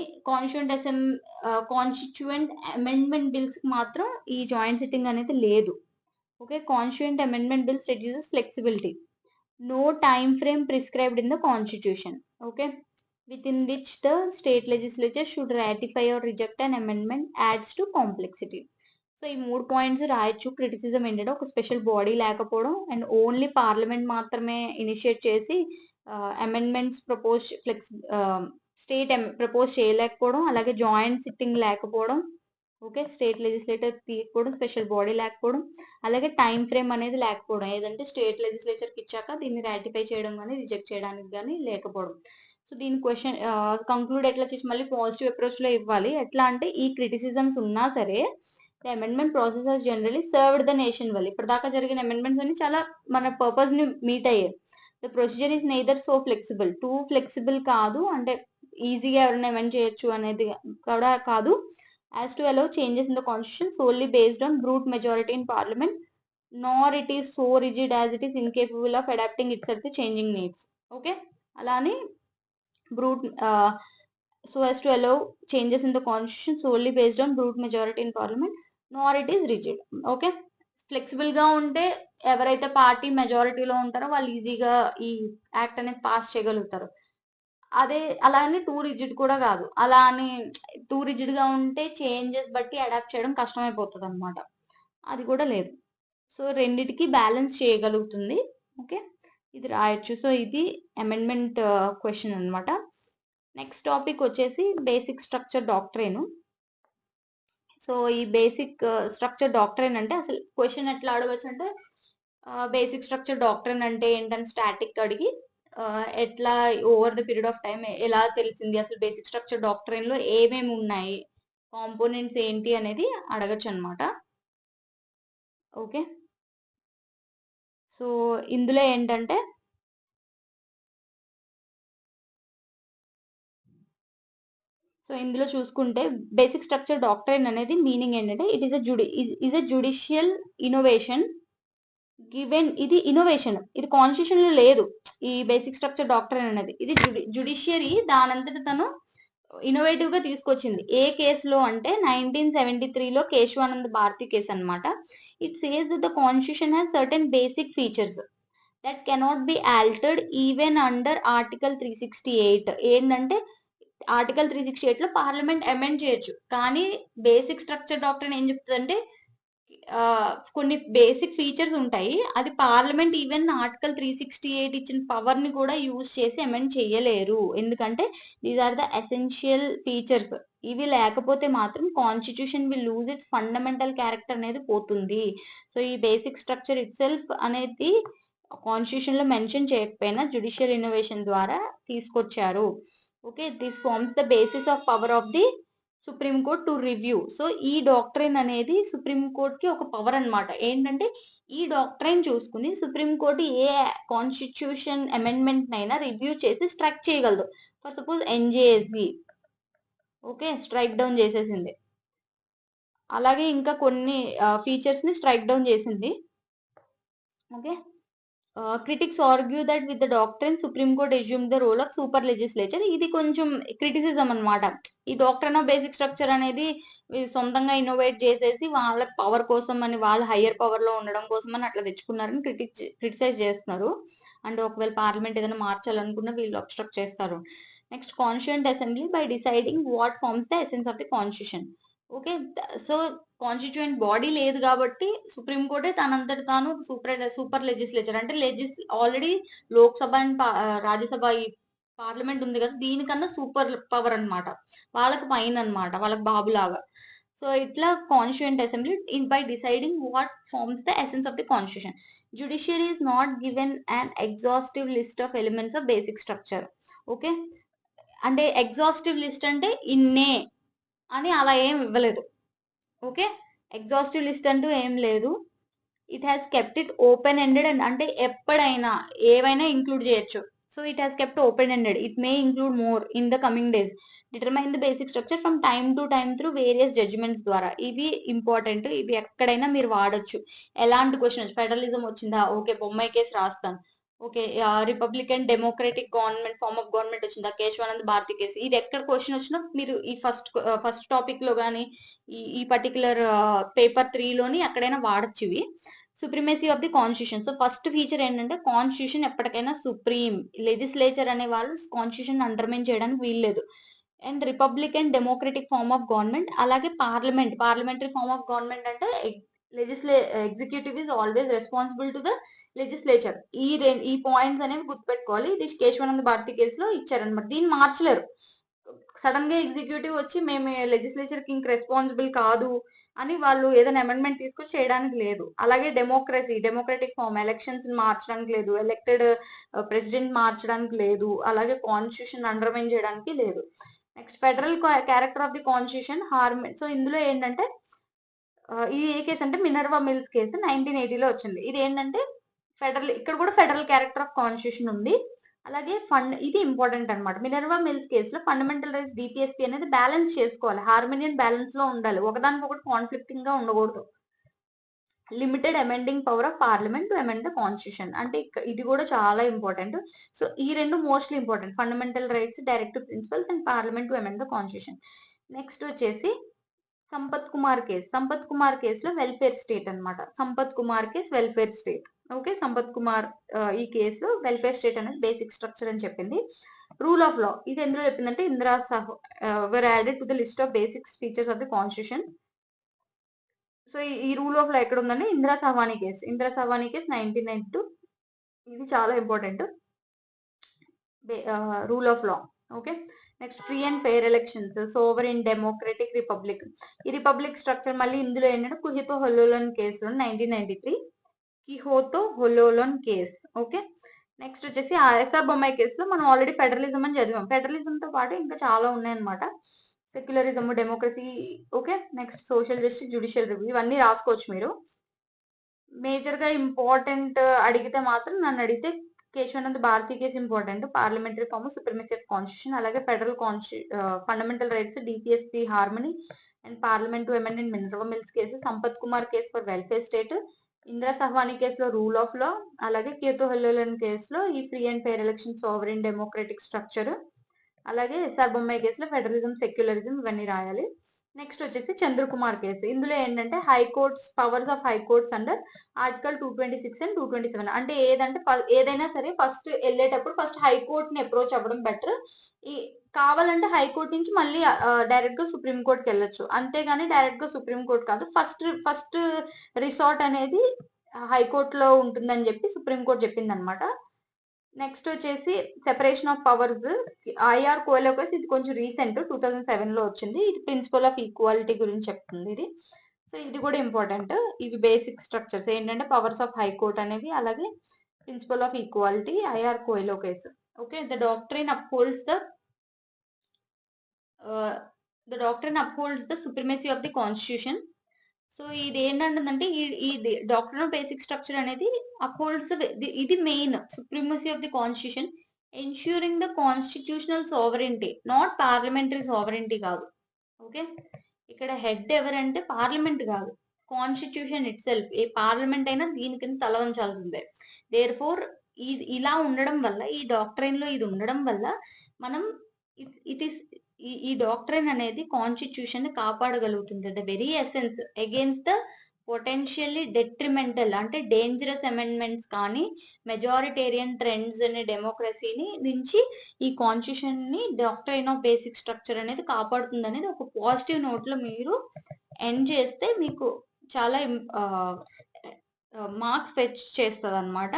constituent amendment bills మాత్రం ఈ జాయింట్ సిట్టింగ్ అనేది లేదు. Okay, constituent amendment bills reduces flexibility. No time frame prescribed in the constitution. Okay, within which the state legislature should ratify or reject an amendment adds to complexity. So ఈ 3 points రాయొచ్చు. Criticism ఏంటంటే ఒక special body లేకపోవడం and only parliament మాత్రమే initiate చేసి amendments state propose చేయలేకపోవడం, అలాగే joint sitting లేకపోవడం, ఓకే, స్టేట్ లెజిస్లేటర్ తీయకపోవడం, స్పెషల్ బాడీ లేకపోవడం, అలాగే టైం ఫ్రేమ్ అనేది లేకపోవడం, ఏదంటే స్టేట్ లెజిస్లేచర్కి ఇచ్చాక దీన్ని రాటిఫై చేయడం కానీ రిజెక్ట్ చేయడానికి కానీ లేకపోవడం. సో దీని క్వశ్చన్ కంక్లూడ్ ఎట్లా చేసి మళ్ళీ పాజిటివ్ అప్రోచ్ లో ఇవ్వాలి. ఎట్లా అంటే ఈ క్రిటిసిజమ్స్ ఉన్నా సరే the amendment process has generally served the nation well. ఇప్పటిదాకా జరిగిన అమెండ్మెంట్స్ అన్ని చాలా మన పర్పస్ ని మీట్ అయ్యాయి. The procedure is neither so flexible, two flexible కాదు, అంటే ఈజీగా ఎవరైనా అమెండ్ చేయొచ్చు అనేది కూడా కాదు. As to allow changes in the constitution solely based on brute majority in parliament, nor it is so rigid as it is incapable of adapting itself to changing needs. Okay, alani brute so as to allow changes in the constitution solely based on brute majority in parliament, nor it is rigid. Okay, flexible గా ఉంటే ఎవరైతే party మెజారిటీలో ఉంటారో వాళ్ళు ఈజీగా ఈ act అనేది pass చేయగలుగుతారు. అదే అలా అని టూ రిజిడ్ కూడా కాదు. అలా అని టూ రిజిడ్ గా ఉంటే చేంజెస్ బట్టి అడాప్ట్ చేయడం కష్టమైపోతుంది అనమాట. అది కూడా లేదు. సో రెండిటికి బ్యాలెన్స్ చేయగలుగుతుంది. ఓకే, ఇది రాయొచ్చు. సో ఇది అమెండ్మెంట్ క్వశ్చన్ అనమాట. నెక్స్ట్ టాపిక్ వచ్చేసి బేసిక్ స్ట్రక్చర్ డాక్ట్రైన్. సో ఈ బేసిక్ స్ట్రక్చర్ డాక్ట్రైన్ అంటే అసలు క్వశ్చన్ ఎట్లా అడగచ్చు అంటే బేసిక్ స్ట్రక్చర్ డాక్ట్రైన్ అంటే ఏంటని స్టాటిక్ అడిగి ఎట్లా over the period of time ఎలా తెలిసింది, అసలు బేసిక్ స్ట్రక్చర్ డాక్ట్రైన్ లో ఏమేమి ఉన్నాయి, కాంపోనెంట్స్ ఏంటి అనేది అడగచ్చు అనమాట. ఓకే, సో ఇందులో ఏంటంటే ఇందులో చూసుకుంటే బేసిక్ స్ట్రక్చర్ డాక్ట్రైన్ అనేది మీనింగ్ ఏంటంటే it is a judicial innovation given. ఇది ఇన్నోవేషన్, ఇది కాన్స్టిట్యూషన్ లో లేదు. ఈ బేసిక్ స్ట్రక్చర్ డాక్ట్రైన్ అనేది ఇది జుడిషియరీ దానంతటి తను ఇన్నోవేటివ్ గా తీసుకొచ్చింది. ఏ కేసులో అంటే 1973లో కేశవానంద్ భారతి కేసు అనమాట. It says that the constitution has certain basic features that cannot be altered even under article 368. ఏంటంటే ఆర్టికల్ 368 లో పార్లమెంట్ అమెండ్ చేయొచ్చు, కానీ బేసిక్ స్ట్రక్చర్ డాక్ట్రైన్ ఏం చెప్తుందంటే కొన్ని బేసిక్ ఫీచర్స్ ఉంటాయి, అది పార్లమెంట్ ఈవెన్ ఆర్టికల్ 368 ఇచ్చిన పవర్ ని కూడా యూజ్ చేసి అమెండ్ చేయలేరు. ఎందుకంటే these are the essential features. ఇవి లేకపోతే మాత్రం constitution will lose its fundamental character అనేది పోతుంది. సో ఈ బేసిక్ స్ట్రక్చర్ ఇట్ సెల్ఫ్ అనేది కాన్స్టిట్యూషన్ లో మెన్షన్ చేయకపోయినా జుడిషియల్ ఇన్నోవేషన్ ద్వారా తీసుకొచ్చారు. Okay, this forms the basis of power of the supreme court to review. So ఈ డాక్ట్రైన్ అనేది సుప్రీం కోర్ట్ కి ఒక పవర్ అనమాట. ఏంటంటే ఈ డాక్ట్రైన్ చూసుకుని సుప్రీం కోర్టు ఏ కాన్స్టిట్యూషన్ అమెండ్మెంట్ అయినా రివ్యూ చేసి స్ట్రైక్ చేయగలదు. For suppose NJSB, okay, strike down చేసేసింది. అలాగే ఇంకా కొన్ని ఫీచర్స్ ని స్ట్రైక్ డౌన్ చేసింది. Okay, critics argue that with the doctrine Supreme Court assumed the role of super legislature. ఇది కొంచెం క్రిటిసిజం అనమాట. ఈ డాక్ట్రైన్ ఆఫ్ బేసిక్ స్ట్రక్చర్ అనేది సొంతంగా ఇన్నోవేట్ చేసేసి వాళ్ళ పవర్ కోసం అని, వాళ్ళ హయ్యర్ పవర్ లో ఉండడం కోసం అని అట్లా తెచ్చుకున్నారని క్రిటిసైజ్ చేస్తున్నారు. అండ్ ఒకవేళ పార్లమెంట్ ఏదైనా మార్చాలనుకున్న వీళ్ళు అబ్స్ట్రక్ట్ చేస్తారు. Next constituent assembly by deciding what forms the essence of the constitution. Okay, so constituent body లేదు కాబట్టి సుప్రీం కోర్టే తనంతటి తాను సూపర్ లెజిస్లేచర్ అంటే ఆల్రెడీ లోక్సభ అండ్ రాజ్యసభ ఈ పార్లమెంట్ ఉంది కదా, దీనికన్నా సూపర్ పవర్ అనమాట, వాళ్ళకి పైన అనమాట, వాళ్ళకి బాబులాగా. సో ఇట్లా constituent assembly by deciding what forms the essence of the constitution. Judiciary is not given an exhaustive list of elements of basic structure. Okay, అంటే ఎగ్జాస్టివ్ లిస్ట్ అంటే ఇన్నే అని అలా ఏం ఇవ్వలేదు. ఓకే, ఎగ్జాస్టివ్ లిస్ట్ అంటూ ఏం లేదు. It has kept it open ended, and అంటే ఎప్పుడైనా ఏవైనా ఇంక్లూడ్ చేయొచ్చు. So it has kept open ended. It may include more in the coming days. Determine the basic structure from time to time through various judgements ద్వారా. ఇవి important, ఇవి ఎక్కడైనా మీరు వాడొచ్చు. ఎలాంటి క్వశ్చన్ ఫెడరలిజం వచ్చిందా, ఓకే బొమ్మాయి కేసు రాస్తాను. Okay. Republican democratic government form of government వచ్చింది. కేశవానంద్ భారతి కేసు. ఇది ఎక్కడ క్వశ్చన్ వచ్చినా మీరు ఈ ఫస్ట్ టాపిక్ లో గానీ ఈ పర్టికులర్ పేపర్ 3 లోని ఎక్కడైనా వాడచ్చు ఇవి. Supremacy of the constitution. So first feature ఏంటంటే కాన్స్టిట్యూషన్ ఎప్పటికైనా సుప్రీం. లెజిస్లేచర్ అనే వాళ్ళు కాన్స్టిట్యూషన్ అండర్మైన్ చేయడానికి వీల్లేదు. And republican democratic form of government, అలాగే పార్లమెంటరీ ఫార్మ్ ఆఫ్ గవర్నమెంట్ అంటే executive is always responsible to the legislature. ఈ పాయింట్స్ అనేవి గుర్తుపెట్టుకోవాలి. ఇది కేశవానంద భారతి కేసులో ఇచ్చారనమాట. దీన్ని మార్చలేరు. సడన్ గా ఎగ్జిక్యూటివ్ వచ్చి మేము లెజిస్లేచర్ కి ఇంక రెస్పాన్సిబుల్ కాదు అని వాళ్ళు ఏదైనా అమెండ్మెంట్ తీసుకొచ్చి చేయడానికి లేదు. అలాగే డెమోక్రటిక్ ఫార్మ్, ఎలక్షన్స్ మార్చడానికి లేదు, ఎలక్టెడ్ ప్రెసిడెంట్ మార్చడానికి లేదు, అలాగే కాన్స్టిట్యూషన్ అండర్మైన్ చేయడానికి లేదు. Next federal character of the constitution so ఇందులో ఏంటంటే ఇది ఏ కేసు అంటే మినర్వా మిల్స్ కేసు 1980లో వచ్చింది. ఇది ఏంటంటే ఇక్కడ కూడా ఫెడరల్ క్యారెక్టర్ ఆఫ్ కాన్స్టిట్యూషన్ ఉంది. అలాగే ఇది ఇంపార్టెంట్ అనమాట. మినర్వా మిల్స్ కేసులో ఫండమెంటల్ రైట్స్ డిపిఎస్పి అనేది బ్యాలెన్స్ చేసుకోవాలి. హార్మోనియన్ బ్యాలెన్స్ లో ఉండాలి. ఒకదానికొకటి కాన్ఫ్లిక్టింగ్ గా ఉండకూడదు. Limited amending power of parliament to amend the constitution అంటే ఇది కూడా చాలా ఇంపార్టెంట్. సో ఈ రెండు mostly important. Fundamental rights, directive principles and parliament to amend the constitution. Next వచ్చేసి సంపత్ కుమార్ కేసులో వెల్ఫేర్ స్టేట్ అనమాట. Sampath Kumar case welfare state. Okay, Sampath Kumar ఈ కేసులో వెల్ఫేర్ స్టేట్ అనేది బేసిక్ స్ట్రక్చర్ అని చెప్పింది. రూల్ ఆఫ్ లా ఇది ఎందులో చెప్పిందంటే ఇందిరా సాహు వర్ added to the list of basic features of the constitution. So ఈ రూల్ ఆఫ్ లా ఎక్కడ ఉందంటే ఇందిరా సహానీ కేసు 1992. ఇది చాలా important rule of law. Okay, next free and fair elections, sovereign democratic republic. ఈ రిపబ్లిక్ స్ట్రక్చర్ మళ్ళీ ఇందులో ఏంటంటే కుహితో హొలోలన్ కేసు 1993. కిహోతో హొలోలన్ కేసు. ఓకే, నెక్స్ట్ వచ్చేసి ఎస్ఆర్ బొమ్మాయి కేసులో మనం ఆల్రెడీ ఫెడరలిజం అని చదివాం. ఫెడరలిజం తో పాటు ఇంకా చాలా ఉన్నాయన్నమాట. Secularism, democracy. Okay, next social justice, judicial review, ఇవన్నీ రాసుకోవచ్చు మీరు. మేజర్ గా ఇంపార్టెంట్ అడిగితే మాత్రం నన్ను అడిగితే Kesavananda Bharati case important. Parliamentary form, supremacy of constitution, అలాగే federal fundamental rights, DPSP harmony and parliament to amend and Minerva Mills case, Sampath Kumar case for welfare state, Indira Sawhney కేసులో రూల్ ఆఫ్ లా, అలాగే కియోతో హొలోలన్ కేసులో ఈ free and fair election, sovereign democratic structure, అలాగే SR Bommai కేసులో federalism, secularism ఇవన్నీ రాయాలి. Next వచ్చేసి చంద్రకుమార్ కేసు. ఇందులో ఏంటంటే high courts powers of high courts under article 226 and 227. అంటే ఏదైనా సరే ఫస్ట్ వెళ్ళేటప్పుడు ఫస్ట్ హైకోర్ట్ ని అప్రోచ్ అవ్వడం బెటర్. ఈ కావాలంటే హైకోర్ట్ నుంచి మళ్ళీ డైరెక్ట్ గా సుప్రీం కోర్టుకి వెళ్ళొచ్చు. అంతేగాని డైరెక్ట్ గా సుప్రీం కోర్ట్ కాదు. ఫస్ట్ రిసార్ట్ అనేది హైకోర్ట్ లో ఉంటుందని చెప్పి సుప్రీం కోర్ట్ చెప్పింది అనమాట. నెక్స్ట్ వచ్చేసి separation of powers, IR Coelho case. ఇది కొంచెం రీసెంట్ 2007 లో వచ్చింది. ఇది ప్రిన్సిపల్ ఆఫ్ ఈక్వాలిటీ గురించి చెప్తుంది ఇది. సో ఇది కూడా ఇంపార్టెంట్. ఇవి బేసిక్ స్ట్రక్చర్స్ ఏంటంటే పవర్స్ ఆఫ్ హైకోర్ట్ అనేవి, అలాగే principle of equality, IR Coelho case. Okay, the doctrine upholds the supremacy of the constitution. So ఇది ఏంటంటే ఈ డాక్ట్రిన్ ఆఫ్ బేసిక్ స్ట్రక్చర్ అనేది అప్హోల్డ్స్ ఇది main supremacy of the constitution, ensuring the constitutional sovereignty, not parliamentary sovereignty కాదు. Okay, ఇక్కడ head ఎవరంటే parliament కాదు, constitution itself. ఏ పార్లమెంట్ అయినా దీని కింద తల వంచాల్సిందే. దేర్ ఫోర్ ఇలా ఉండడం వల్ల, ఈ డాక్ట్రైన్ లో ఇది ఉండడం వల్ల మనం ఇట్ ఈస్ ఈ డాక్ట్రైన్ అనేది కాన్స్టిట్యూషన్ ని కాపాడగలుగుతుంది. The very essence against the potentially detrimental అంటే డేంజరస్ అమెండ్మెంట్స్ కానీ మెజారిటేరియన్ ట్రెండ్స్ అనే డెమోక్రసీని నుంచి ఈ కాన్స్టిట్యూషన్ ని డాక్ట్రైన్ ఆఫ్ బేసిక్ స్ట్రక్చర్ అనేది కాపాడుతుంది అనేది ఒక పాజిటివ్ నోట్ లో మీరు ఎండ్ చేస్తే మీకు చాలా మార్క్స్ ఫెచ్ చేస్తుంది అనమాట.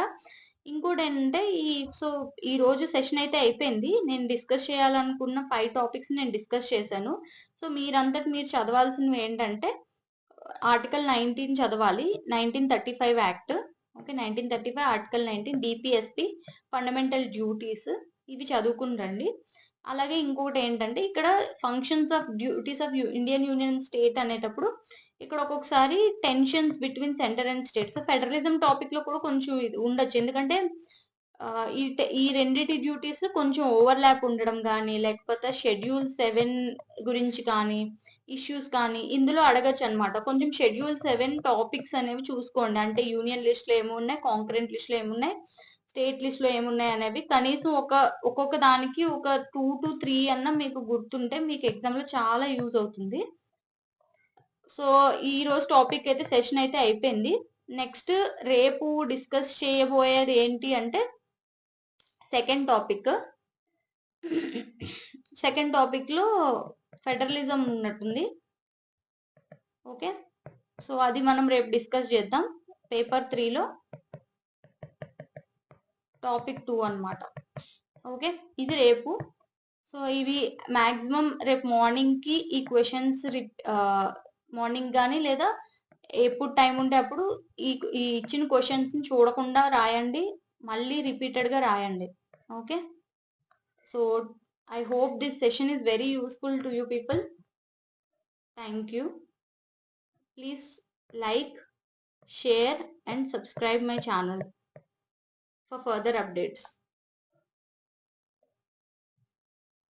ఇంకోటి ఏంటంటే ఈ రోజు సెషన్ అయితే అయిపోయింది. నేను డిస్కస్ చేయాలనుకున్న 5 టాపిక్స్ నేను డిస్కస్ చేశాను. సో మీరంతటి మీరు చదవాల్సినవి ఏంటంటే ఆర్టికల్ 19 చదవాలి, 1935 act. Okay, 1935 article 19, DPSP, fundamental duties, ఇవి చదువుకుని రండి. అలాగే ఇంకోటి ఏంటంటే ఇక్కడ functions of duties of Indian union state అనేటప్పుడు ఇక్కడ ఒక్కొక్కసారి tensions between centre and state. So federalism topic లో కూడా కొంచెం ఇది ఉండొచ్చు. ఎందుకంటే ఈ రెండిటి డ్యూటీస్ కొంచెం ఓవర్లాప్ ఉండడం కానీ, లేకపోతే షెడ్యూల్ 7 గురించి కానీ ఇష్యూస్ కానీ ఇందులో అడగచ్చు అనమాట. కొంచెం షెడ్యూల్ 7 టాపిక్స్ అనేవి చూసుకోండి. అంటే యూనియన్ లిస్ట్ లో ఏమున్నాయి, కాంకరెంట్ లిస్ట్ లో ఏమున్నాయి, స్టేట్ లిస్ట్ లో ఏమున్నాయి అనేవి కనీసం ఒక్కొక్క దానికి ఒక 2 to 3 అన్న మీకు గుర్తుంటే మీకు ఎగ్జామ్ లో చాలా యూజ్ అవుతుంది. సో ఈ రోజు టాపిక్ అయితే సెషన్ అయితే అయిపోయింది. నెక్స్ట్ రేపు డిస్కస్ చేయబోయేది ఏంటి అంటే సెకండ్ టాపిక్ లో ఫెడరలిజం ఉన్నట్టుంది. ఓకే, సో అది మనం రేపు డిస్కస్ చేద్దాం. పేపర్ 3లో టాపిక్ 2 అన్నమాట. ఓకే, ఇది రేపు. సో ఇవి మాక్సిమం రేపు మార్నింగ్ కి ఈ క్వశ్చన్స్ మార్నింగ్ కానీ లేదా ఎప్పుడు టైం ఉంటే అప్పుడు ఈ ఇచ్చిన క్వశ్చన్స్ ని చూడకుండా రాయండి, మళ్ళీ రిపీటెడ్ గా రాయండి. Okay, so I hope this session is very useful to you people. Thank you. Please like, share and subscribe my channel for further updates.